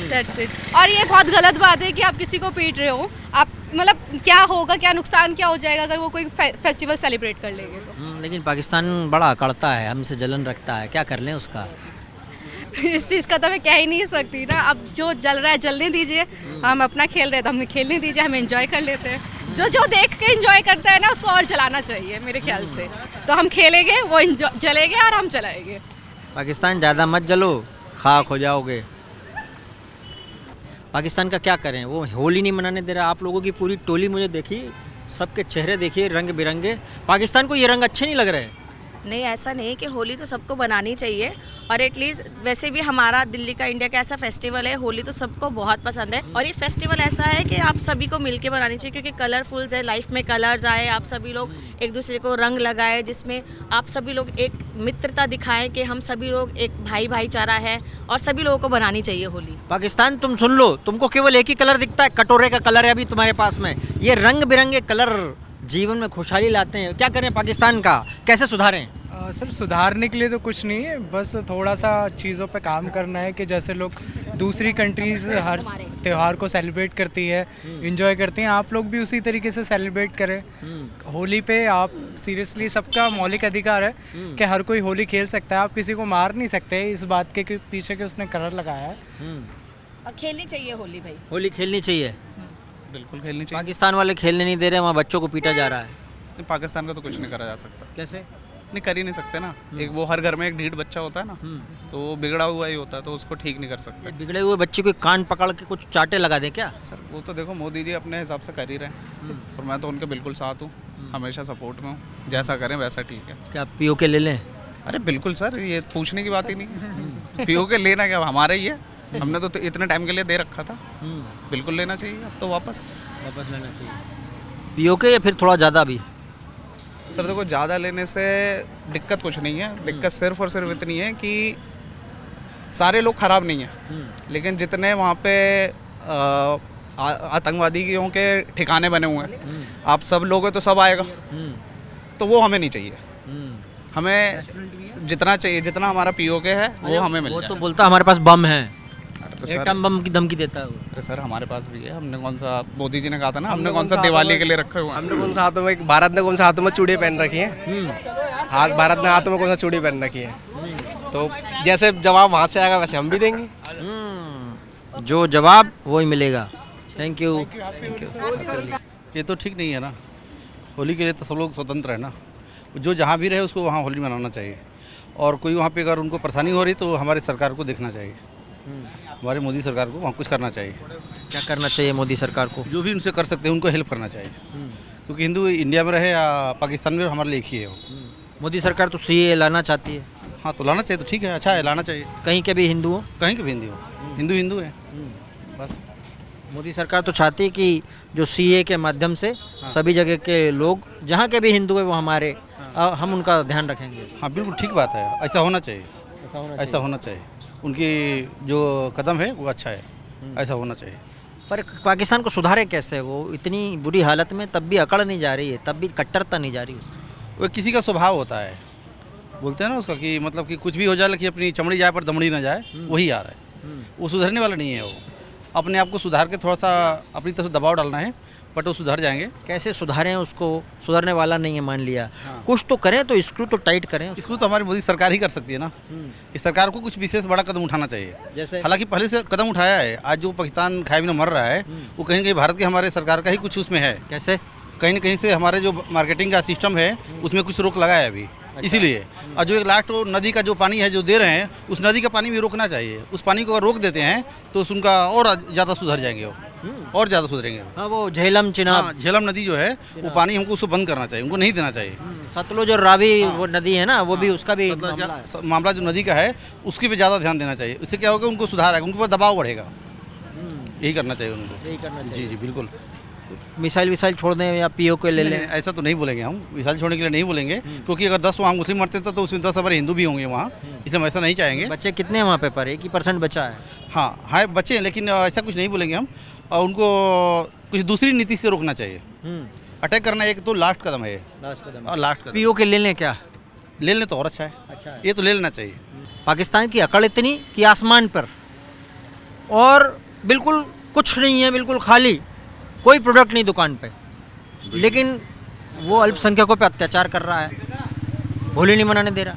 That's it. और ये बहुत गलत बात है कि आप किसी को पीट रहे हो। आप मतलब क्या होगा, क्या नुकसान क्या हो जाएगा अगर वो कोई फेस्टिवल सेलिब्रेट कर लेंगे तो? लेकिन पाकिस्तान बड़ा अकड़ता है, हमसे जलन रखता है, क्या कर लें उसका? इस चीज़ का तो मैं कह ही नहीं सकती ना। अब जो जल रहा है जलने दीजिए, हम अपना खेल रहे हैं तो हमें खेलने दीजिए, हम एंजॉय कर लेते हैं। जो जो देख के एंजॉय करता है ना उसको और चलाना चाहिए मेरे ख्याल से। तो हम खेलेंगे, वो जलेंगे और हम चलाएंगे। पाकिस्तान ज़्यादा मत जलो, खाक हो जाओगे। पाकिस्तान का क्या करें, वो होली नहीं मनाने दे रहा। आप लोगों की पूरी टोली मुझे देखी, सबके चेहरे देखिए रंग बिरंगे। पाकिस्तान को ये रंग अच्छे नहीं लग रहे। नहीं, ऐसा नहीं कि होली तो सबको बनानी चाहिए, और एटलीस्ट वैसे भी हमारा दिल्ली का, इंडिया का ऐसा फेस्टिवल है, होली तो सबको बहुत पसंद है। और ये फेस्टिवल ऐसा है कि आप सभी को मिलके बनानी चाहिए, क्योंकि कलरफुल्स है, लाइफ में कलर्स आए, आप सभी लोग एक दूसरे को रंग लगाए, जिसमें आप सभी लोग एक मित्रता दिखाएं कि हम सभी लोग एक भाईचारा है, और सभी लोगों को बनानी चाहिए होली। पाकिस्तान तुम सुन लो, तुमको केवल एक ही कलर दिखता है, कटोरे का कलर है अभी तुम्हारे पास में। ये रंग बिरंगे कलर जीवन में खुशहाली लाते हैं। क्या करें पाकिस्तान का, कैसे सुधारें? सर सुधारने के लिए तो कुछ नहीं है, बस थोड़ा सा चीज़ों पे काम करना है कि जैसे लोग दूसरी कंट्रीज़ हर त्यौहार को सेलिब्रेट करती है, इंजॉय करती हैं, आप लोग भी उसी तरीके से सेलिब्रेट करें। होली पे आप सीरियसली, सबका मौलिक अधिकार है कि हर कोई होली खेल सकता है। आप किसी को मार नहीं सकते इस बात के पीछे कि उसने कलर लगाया है। और खेलनी चाहिए होली भाई, होली खेलनी चाहिए। बिल्कुल खेलनी चाहिए। पाकिस्तान वाले खेलने नहीं दे रहे, वहाँ बच्चों को पीटा जा रहा है। नहीं, पाकिस्तान का तो कुछ नहीं करा जा सकता। कैसे? नहीं, कर ही नहीं सकते ना। एक वो हर घर में एक ढीठ बच्चा होता है ना, तो वो बिगड़ा हुआ ही होता है, तो उसको ठीक नहीं कर सकते। बिगड़े हुए बच्चे को कान पकड़ के कुछ चाटे लगा दें क्या? सर वो तो देखो मोदी जी अपने हिसाब से कर ही रहे हैं, और मैं तो उनके बिल्कुल साथ हूँ, हमेशा सपोर्ट में हूँ। जैसा करें वैसा ठीक है। क्या पीओके ले लें? अरे बिल्कुल सर, ये पूछने की बात ही नहीं। पीओके लेना क्या, हमारा ही है, हमने तो इतने टाइम के लिए दे रखा था। बिल्कुल लेना चाहिए, अब तो वापस लेना चाहिए। पीओके या फिर थोड़ा ज़्यादा भी? सर देखो, ज़्यादा लेने से दिक्कत कुछ नहीं है। दिक्कत सिर्फ और सिर्फ इतनी है कि सारे लोग ख़राब नहीं हैं, लेकिन जितने वहाँ पे आतंकवादियों के ठिकाने बने हुए हैं, आप सब लोग तो सब आएगा, तो वो हमें नहीं चाहिए। हमें जितना चाहिए, जितना हमारा पीओके है वो हमें मिल जाए। वो तो बोलता हमारे पास बम है, तो एटम बम की धमकी देता है वो। अरे सर हमारे पास भी है। हमने कौन सा, मोदी जी ने कहा था ना, हमने कौन सा दिवाली के लिए रखे हुए हैं। हमने कौन सा हाथों में, भारत ने कौन सा हाथों में चूड़ी पहन रखी है, भारत ने हाथों में कौन सा चूड़ी पहन रखी है, तो जैसे जवाब वहाँ से आएगा वैसे हम भी देंगे। जो जवाब वही मिलेगा। Thank you. ये तो ठीक नहीं है ना। होली के लिए तो सब लोग स्वतंत्र है ना, जो जहाँ भी रहे उसको वहाँ होली मनाना चाहिए, और कोई वहाँ पे अगर उनको परेशानी हो रही तो हमारी सरकार को देखना चाहिए, हमारे मोदी सरकार को वहाँ कुछ करना चाहिए। क्या करना चाहिए मोदी सरकार को? जो भी उनसे कर सकते हैं उनको हेल्प करना चाहिए, क्योंकि हिंदू इंडिया में रहे या पाकिस्तान में, हमारे लिए एक ही है वो। मोदी सरकार तो सीए लाना चाहती है। हाँ तो लाना चाहिए, तो ठीक है, अच्छा है, लाना चाहिए। कहीं के भी हिंदू हो, कहीं के भी हिंदू हो, हिंदू हिंदू है बस। मोदी सरकार तो चाहती है कि जो सीए के माध्यम से सभी जगह के लोग, जहाँ के भी हिंदू है वो हमारे, हम उनका ध्यान रखेंगे। हाँ बिल्कुल ठीक बात है, ऐसा होना चाहिए, ऐसा होना चाहिए। उनकी जो कदम है वो अच्छा है, ऐसा होना चाहिए। पर पाकिस्तान को सुधारें कैसे? वो इतनी बुरी हालत में तब भी अकड़ नहीं जा रही है, तब भी कट्टरता नहीं जा रही उसकी। वो किसी का स्वभाव होता है, बोलते हैं ना उसका कि मतलब कि कुछ भी हो जाए कि अपनी चमड़ी जाए पर दमड़ी ना जाए, वही आ रहा है। वो सुधरने वाला नहीं है। वो अपने आप को सुधार के थोड़ा सा अपनी तरफ दबाव डालना है, बट वो सुधर जाएंगे। कैसे सुधारें उसको? सुधरने वाला नहीं है मान लिया, कुछ तो करें, तो स्क्रू तो टाइट करें। इसको तो हमारी मोदी सरकार ही कर सकती है ना। इस सरकार को कुछ विशेष बड़ा कदम उठाना चाहिए, जैसे हालांकि पहले से कदम उठाया है। आज जो पाकिस्तान खाए बिना मर रहा है, वो कहीं ना कहीं भारत की हमारे सरकार का ही कुछ उसमें है। कैसे? कहीं ना कहीं से हमारे जो मार्केटिंग का सिस्टम है उसमें कुछ रोक लगा है अभी, इसीलिए। और जो एक लास्ट नदी का जो पानी है जो दे रहे हैं, उस नदी का पानी भी रोकना चाहिए। उस पानी को अगर रोक देते हैं तो उनका और ज़्यादा सुधर जाएंगे, वो और ज़्यादा सुधरेंगे। हाँ, वो झेलम चिनाब, झेलम नदी जो है वो पानी हमको उसको बंद करना चाहिए, उनको नहीं देना चाहिए। सतलुज और रावी वो नदी है ना, वो भी उसका भी मामला जो नदी का है उसकी पे ज़्यादा ध्यान देना चाहिए। इससे क्या होगा, उनको सुधार आएगा, उनके ऊपर दबाव बढ़ेगा। यही करना चाहिए उनको, यही करना चाहिए। जी जी बिल्कुल। मिसाइल छोड़ दें या पीओके ले लें? ऐसा तो नहीं बोलेंगे हम, मिसाइल छोड़ने के लिए नहीं बोलेंगे, क्योंकि अगर 10 वहाँ मुस्लिम मरते थे तो उसमें 10 हमारे हिंदू भी होंगे वहाँ, इसलिए हम ऐसा नहीं चाहेंगे। बच्चे कितने हैं वहाँ पे? पर 1% बचा है। हाँ बच्चे हैं, लेकिन ऐसा कुछ नहीं बोलेंगे हम। और उनको कुछ दूसरी नीति से रोकना चाहिए। अटैक करना एक तो लास्ट कदम है, लास्ट कदम। पीओके ले लें क्या? ले लें तो और अच्छा है, ये तो ले लेना चाहिए। पाकिस्तान की अकड़ इतनी कि आसमान पर, और बिल्कुल कुछ नहीं है, बिल्कुल खाली, कोई प्रोडक्ट नहीं दुकान पे, लेकिन वो अल्पसंख्यकों पे अत्याचार कर रहा है, होली नहीं मनाने दे रहा।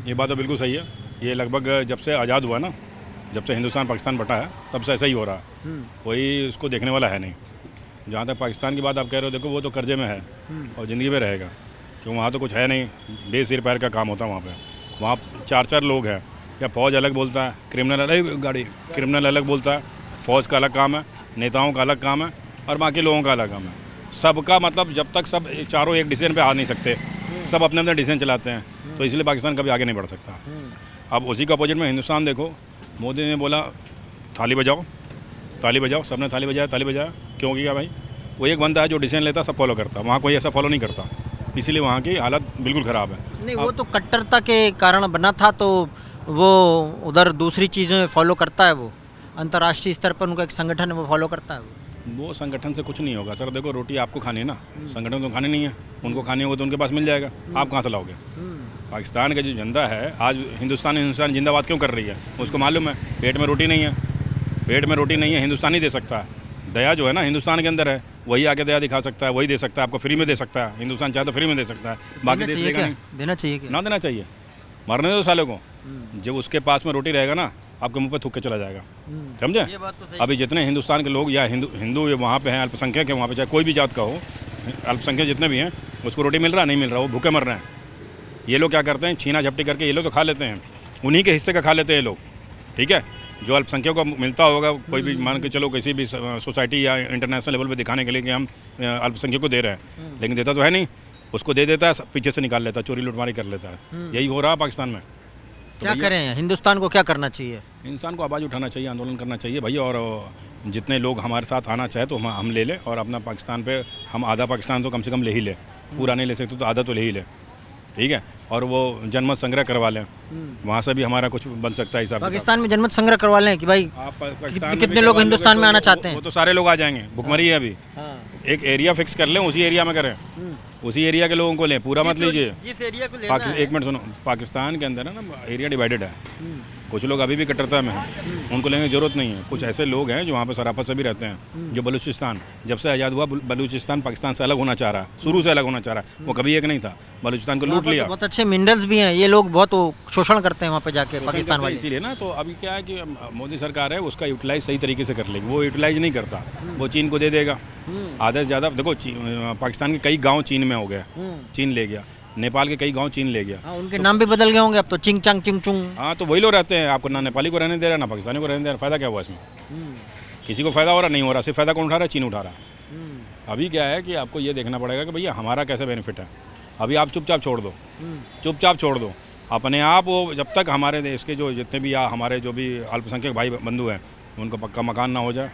ये बात तो बिल्कुल सही है। ये लगभग जब से आज़ाद हुआ ना, जब से हिंदुस्तान पाकिस्तान बटा है, तब से ऐसा ही हो रहा है। कोई उसको देखने वाला है नहीं। जहाँ तक पाकिस्तान की बात आप कह रहे हो, देखो वो तो कर्जे में है और ज़िंदगी में रहेगा, क्यों वहाँ तो कुछ है नहीं, बेसिर पैर का काम होता है वहाँ पे। वहाँ 4-4 लोग हैं, क्या फ़ौज अलग बोलता है, क्रिमिनल अलग बोलता है, फ़ौज का अलग काम है, नेताओं का अलग काम है और बाकी लोगों का अलग काम है। सबका मतलब जब तक सब चारों एक डिसीजन पे आ नहीं सकते, सब अपने अपने डिसीजन चलाते हैं, तो इसलिए पाकिस्तान कभी आगे नहीं बढ़ सकता। अब उसी का अपोजिट में हिंदुस्तान देखो, मोदी ने बोला थाली बजाओ, सबने थाली बजाया, क्यों किया भाई? वो एक बंदा है जो डिसीजन लेता सब फॉलो करता, वहाँ कोई ऐसा फॉलो नहीं करता, इसीलिए वहाँ की हालत बिल्कुल ख़राब है। नहीं, वो तो कट्टरता के कारण बना था, तो वो उधर दूसरी चीज़ें फॉलो करता है, वो अंतर्राष्ट्रीय स्तर पर उनका एक संगठन है, वो फॉलो करता है। वो संगठन से कुछ नहीं होगा सर। देखो रोटी आपको खानी है ना, संगठन तो खानी नहीं है, उनको खानी होगा तो उनके पास मिल जाएगा, आप कहाँ से लाओगे? पाकिस्तान का जो जनता है आज हिंदुस्तान जिंदाबाद क्यों कर रही है? उसको मालूम है पेट में रोटी नहीं है, हिंदुस्तान ही दे सकता है। दया जो है ना हिंदुस्तान के अंदर है, वही आके दया दिखा सकता है, वही दे सकता है, आपको फ्री में दे सकता है। हिंदुस्तान चाहे तो फ्री में दे सकता है, बाकी देश देगा नहीं। देना चाहिए क्या? ना देना चाहिए, मरने दो साले को। जब उसके पास में रोटी रहेगा ना, आपके मुंह पे थूक के चला जाएगा, समझे? अभी जितने हिंदुस्तान के लोग या हिंदू वहाँ पे हैं, अल्पसंख्यक है वहाँ पे, चाहे कोई भी जात का हो, अल्पसंख्यक जितने भी हैं, उसको रोटी मिल रहा नहीं मिल रहा, वो भूखे मर रहे हैं। ये लोग क्या करते हैं, छीना झपटी करके ये लोग तो खा लेते हैं, उन्हीं के हिस्से का खा लेते हैं ये लोग, ठीक है? जो अल्पसंख्यक को मिलता होगा, कोई भी मान के चलो किसी भी सोसाइटी या इंटरनेशनल लेवल पे दिखाने के लिए कि हम अल्पसंख्यक को दे रहे हैं, लेकिन देता तो है नहीं, उसको दे देता है, पीछे से निकाल लेता है, चोरी लुटमारी कर लेता है। यही हो रहा है पाकिस्तान में। क्या करें, हिंदुस्तान को क्या करना चाहिए? इंसान को आवाज़ उठाना चाहिए, आंदोलन करना चाहिए भैया, और जितने लोग हमारे साथ आना चाहे तो हम ले लें, और अपना पाकिस्तान पे हम आधा पाकिस्तान तो कम से कम ले ही लें, पूरा नहीं ले सकते तो आधा तो ले ही लें, ठीक है? और वो जनमत संग्रह करवा लें, वहाँ से भी हमारा कुछ बन सकता है हिसाब। पाकिस्तान में जनमत संग्रह करवा लें कि भाई कितने लोग हिंदुस्तान में आना चाहते हैं? वो तो सारे लोग आ जाएंगे, भुखमरी है अभी। एक एरिया फिक्स कर लें, उसी एरिया में करें, उसी एरिया के लोगों को लें, पूरा मत लीजिए। एक मिनट सुनो, पाकिस्तान के अंदर है ना एरिया डिवाइडेड है, कुछ लोग अभी भी कट्टरता में हैं, उनको लेने की ज़रूरत नहीं है। कुछ ऐसे लोग हैं जो वहाँ पे सराफत से भी रहते हैं, जो बलूचिस्तान जब से आज़ाद हुआ, बलूचिस्तान पाकिस्तान से अलग होना चाह रहा है, शुरू से अलग होना चाह रहा है, वो कभी एक नहीं था, बलूचिस्तान को लूट लिया। बहुत अच्छे मिनरल्स भी हैं, ये लोग बहुत शोषण करते हैं वहाँ पे जाके पाकिस्तान वाले, इसीलिए ना। तो अभी क्या है कि मोदी सरकार है, उसका यूटिलाइज सही तरीके से कर लेगी, वो यूटिलाइज नहीं करता, वो चीन को दे देगा आधे से ज़्यादा। देखो पाकिस्तान के कई गाँव चीन में हो गया, चीन ले गया, नेपाल के कई गांव चीन ले गया। उनके नाम भी बदल गए होंगे अब तो, चिंग चांग चिंग चुंग। हाँ, तो वही लोग रहते हैं, आपको ना नेपाली को रहने दे रहा, ना पाकिस्तानी को रहने दे रहा, फ़ायदा क्या हुआ इसमें? किसी को फ़ायदा हो रहा नहीं हो रहा, सिर्फ फ़ायदा कौन उठा रहा है? चीन उठा रहा है। अभी क्या है कि आपको ये देखना पड़ेगा कि भैया हमारा कैसे बेनिफिट है। अभी आप चुपचाप छोड़ दो अपने आप। वो जब तक हमारे देश के जो जितने भी या हमारे जो भी अल्पसंख्यक भाई बंधु हैं, उनको पक्का मकान ना हो जाए,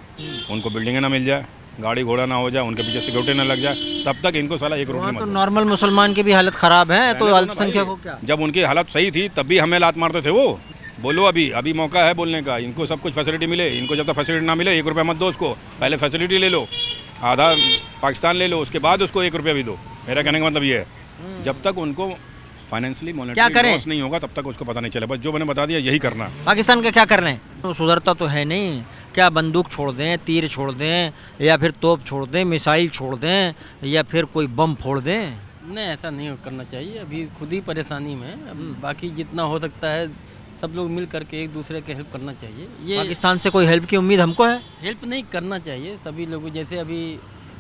उनको बिल्डिंगें ना मिल जाए, गाड़ी घोड़ा ना हो जाए, उनके पीछे सिक्योरिटी ना लग जाए, तब तक इनको साला एक रोटी मत। तो नॉर्मल मुसलमान की भी हालत ख़राब है, तो अल्पसंख्यक को क्या? जब उनकी हालत सही थी तब भी हमें लात मारते थे वो। बोलो, अभी मौका है बोलने का, इनको सब कुछ फैसिलिटी मिले, इनको जब तक फैसिलिटी ना मिले 1 रुपया मत दो उसको, पहले फैसिलिटी ले लो, आधा पाकिस्तान ले लो, उसके बाद उसको 1 रुपया भी दो। मेरा कहने का मतलब ये है, जब तक उनको फाइनेंशियली मॉनेटरी लॉस नहीं होगा तब तक उसको पता नहीं चले। बस जो मैंने बता दिया यही करना है। पाकिस्तान का क्या कर रहे हैं? तो सुधरता तो है नहीं, क्या बंदूक छोड़ दें, तीर छोड़ दें, या फिर तोप छोड़ दें, मिसाइल छोड़ दें, या फिर कोई बम फोड़ दें? नहीं, ऐसा नहीं करना चाहिए, अभी खुद ही परेशानी में है। बाकी जितना हो सकता है सब लोग मिल करके एक दूसरे के हेल्प करना चाहिए। ये पाकिस्तान से कोई हेल्प की उम्मीद हमको है? हेल्प नहीं करना चाहिए सभी लोगों, जैसे अभी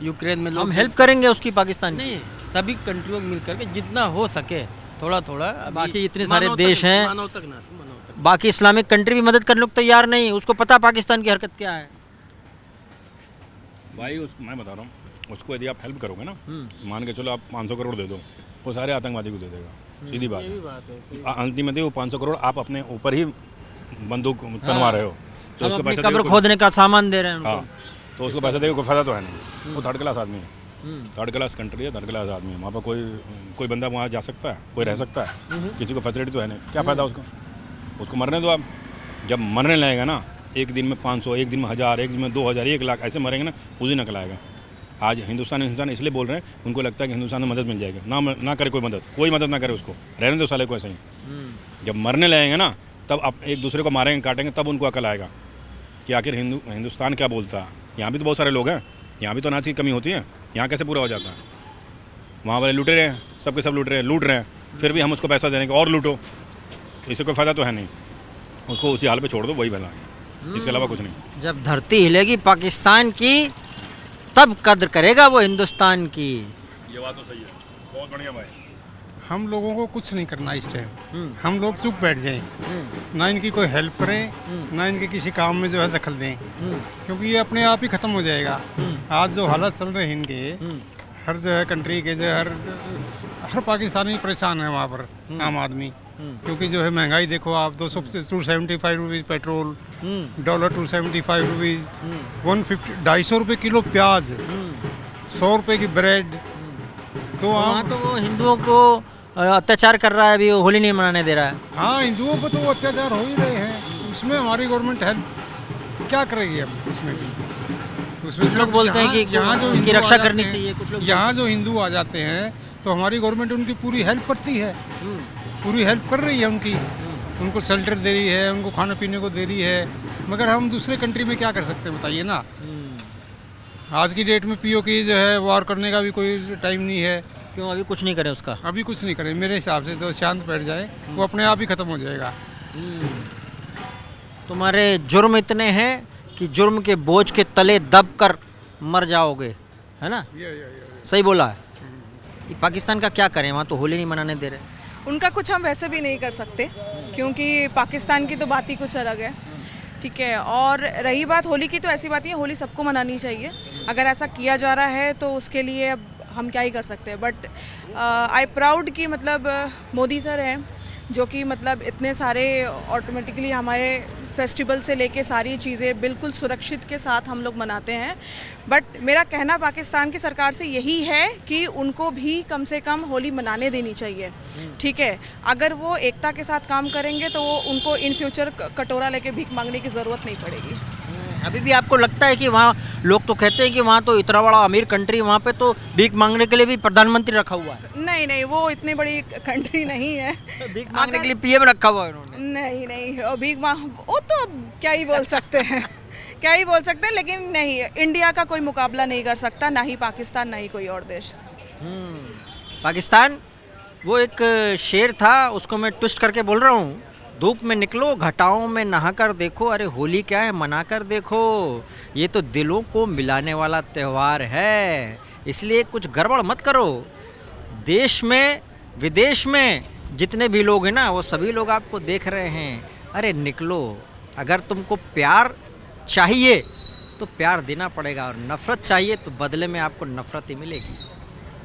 यूक्रेन में लोग हम हेल्प करेंगे उसकी, पाकिस्तान नहीं, सभी कंट्रियों मिल करके जितना हो सके थोड़ा थोड़ा। बाकी इतने सारे देश हैं, बाकी इस्लामिक कंट्री भी मदद करने को तैयार नहीं, उसको पता पाकिस्तान की हरकत क्या है। भाई मैं बता रहा हूँ, उसको यदि आप हेल्प करोगे ना, मान के चलो आप 500 करोड़ दे दो, वो सारे आतंकवादी को दे देगा, सीधी बात है। अंतिम वो 500 करोड़ आप अपने ऊपर ही बंदूक तनवा रहे हो, तो उसको पैसे कब्र खोदने का सामान दे रहे हैं। हाँ, तो उसको पैसे देगा, कोई फायदा तो है नहीं। वो थर्ड क्लास आदमी है, थर्ड क्लास कंट्री है, थर्ड क्लास आदमी है। वहाँ पर कोई बंदा वहाँ जा सकता है, कोई रह सकता है, किसी को फैसिलिटी तो है नहीं, क्या फ़ायदा उसको मरने दो आप। जब मरने लगेगा ना, एक दिन में 500, एक दिन में 1000, एक दिन में 2000, 1 लाख ऐसे मरेंगे ना, उसी नकल आएगा। आज हिंदुस्तान इसलिए बोल रहे हैं, उनको लगता है कि हिंदुस्तान में मदद मिल जाएगी, ना करे कोई मदद ना करे, उसको रहने दो साले को ऐसे ही। जब मरने लगेंगे ना, तब आप एक दूसरे को मारेंगे, काटेंगे, तब उनको अकल आएगा कि आखिर हिंदुस्तान क्या बोलता है। यहाँ भी तो बहुत सारे लोग हैं, यहाँ भी तो अनाज की कमी होती है, यहाँ कैसे पूरा हो जाता है? वहाँ वाले लूटे रहे हैं, सबके सब लूट रहे हैं, फिर भी हम उसको पैसा देने का और लूटो, तो इससे कोई फ़ायदा तो है नहीं। उसको उसी हाल पे छोड़ दो, वही भला, इसके अलावा कुछ नहीं। जब धरती हिलेगी पाकिस्तान की, तब कद्र करेगा वो हिंदुस्तान की। ये बात तो सही है, बहुत बढ़िया भाई। हम लोगों को कुछ नहीं करना इस टाइम, हम लोग चुप बैठ जाएं, ना इनकी कोई हेल्प करें, ना इनके किसी काम में जो है दखल दें, क्योंकि ये अपने आप ही ख़त्म हो जाएगा। आज जो हालात चल रहे हैं इनके, हर जो है कंट्री के जो हर पाकिस्तानी परेशान है वहाँ पर, आम आदमी, क्योंकि जो है महंगाई देखो आप, 275 रुपीज़ पेट्रोल, डॉलर 275 रुपीज़, 250 रुपये किलो प्याज, 100 रुपये की ब्रेड। तो वहाँ तो वो हिंदुओं को अत्याचार कर रहा है, अभी होली नहीं मनाने दे रहा है। हाँ, हिंदुओं पर तो वो अत्याचार हो ही रहे हैं, उसमें हमारी गवर्नमेंट हेल्प क्या करेगी अब उसमें भी। उसमें कुछ लोग बोलते हैं कि यहाँ जो उनकी रक्षा करनी चाहिए, कुछ लोग यहाँ जो हिंदू आ जाते हैं तो हमारी गवर्नमेंट उनकी पूरी हेल्प करती है, पूरी हेल्प कर रही है उनकी, उनको शेल्टर दे रही है, उनको खाने पीने को दे रही है, मगर हम दूसरे कंट्री में क्या कर सकते हैं बताइए ना। आज की डेट में पीओ की जो है वार करने का भी कोई टाइम नहीं है। क्यों अभी कुछ नहीं करें उसका? अभी कुछ नहीं करें, मेरे हिसाब से तो शांत बैठ जाए, वो अपने आप ही ख़त्म हो जाएगा। तुम्हारे जुर्म इतने हैं कि जुर्म के बोझ के तले दब कर मर जाओगे, है ना? सही बोला है। ये पाकिस्तान का क्या करें, वहाँ तो होली नहीं मनाने दे रहे। उनका कुछ हम वैसे भी नहीं कर सकते, क्योंकि पाकिस्तान की तो बात ही कुछ अलग है, ठीक है। और रही बात होली की, तो ऐसी बात ही है, होली सबको मनानी चाहिए। अगर ऐसा किया जा रहा है तो उसके लिए अब हम क्या ही कर सकते हैं। बट आई प्राउड कि मतलब मोदी सर हैं, जो कि मतलब इतने सारे ऑटोमेटिकली हमारे फेस्टिवल से लेके सारी चीज़ें बिल्कुल सुरक्षित के साथ हम लोग मनाते हैं। बट मेरा कहना पाकिस्तान की सरकार से यही है कि उनको भी कम से कम होली मनाने देनी चाहिए, ठीक है। अगर वो एकता के साथ काम करेंगे तो उनको इन फ्यूचर कटोरा लेके भीख मांगने की ज़रूरत नहीं पड़ेगी। अभी भी आपको लगता है कि वहाँ लोग तो कहते हैं कि वहाँ तो इतना बड़ा अमीर कंट्री, वहाँ पे तो भीख मांगने के लिए भी प्रधानमंत्री रखा हुआ है? नहीं, वो इतनी बड़ी कंट्री नहीं है। भीख मांगने के लिए पीएम रखा हुआ है उन्होंने? नहीं, भीख मांग वो तो क्या ही बोल सकते हैं क्या ही बोल सकते हैं, लेकिन नहीं, इंडिया का कोई मुकाबला नहीं कर सकता, ना ही पाकिस्तान, ना ही कोई और देश। पाकिस्तान वो एक शेर था, उसको मैं ट्विस्ट करके बोल रहा हूँ। धूप में निकलो, घटाओं में नहाकर देखो, अरे होली क्या है मना कर देखो, ये तो दिलों को मिलाने वाला त्यौहार है, इसलिए कुछ गड़बड़ मत करो। देश में विदेश में जितने भी लोग हैं ना, वो सभी लोग आपको देख रहे हैं, अरे निकलो। अगर तुमको प्यार चाहिए तो प्यार देना पड़ेगा, और नफ़रत चाहिए तो बदले में आपको नफ़रत ही मिलेगी।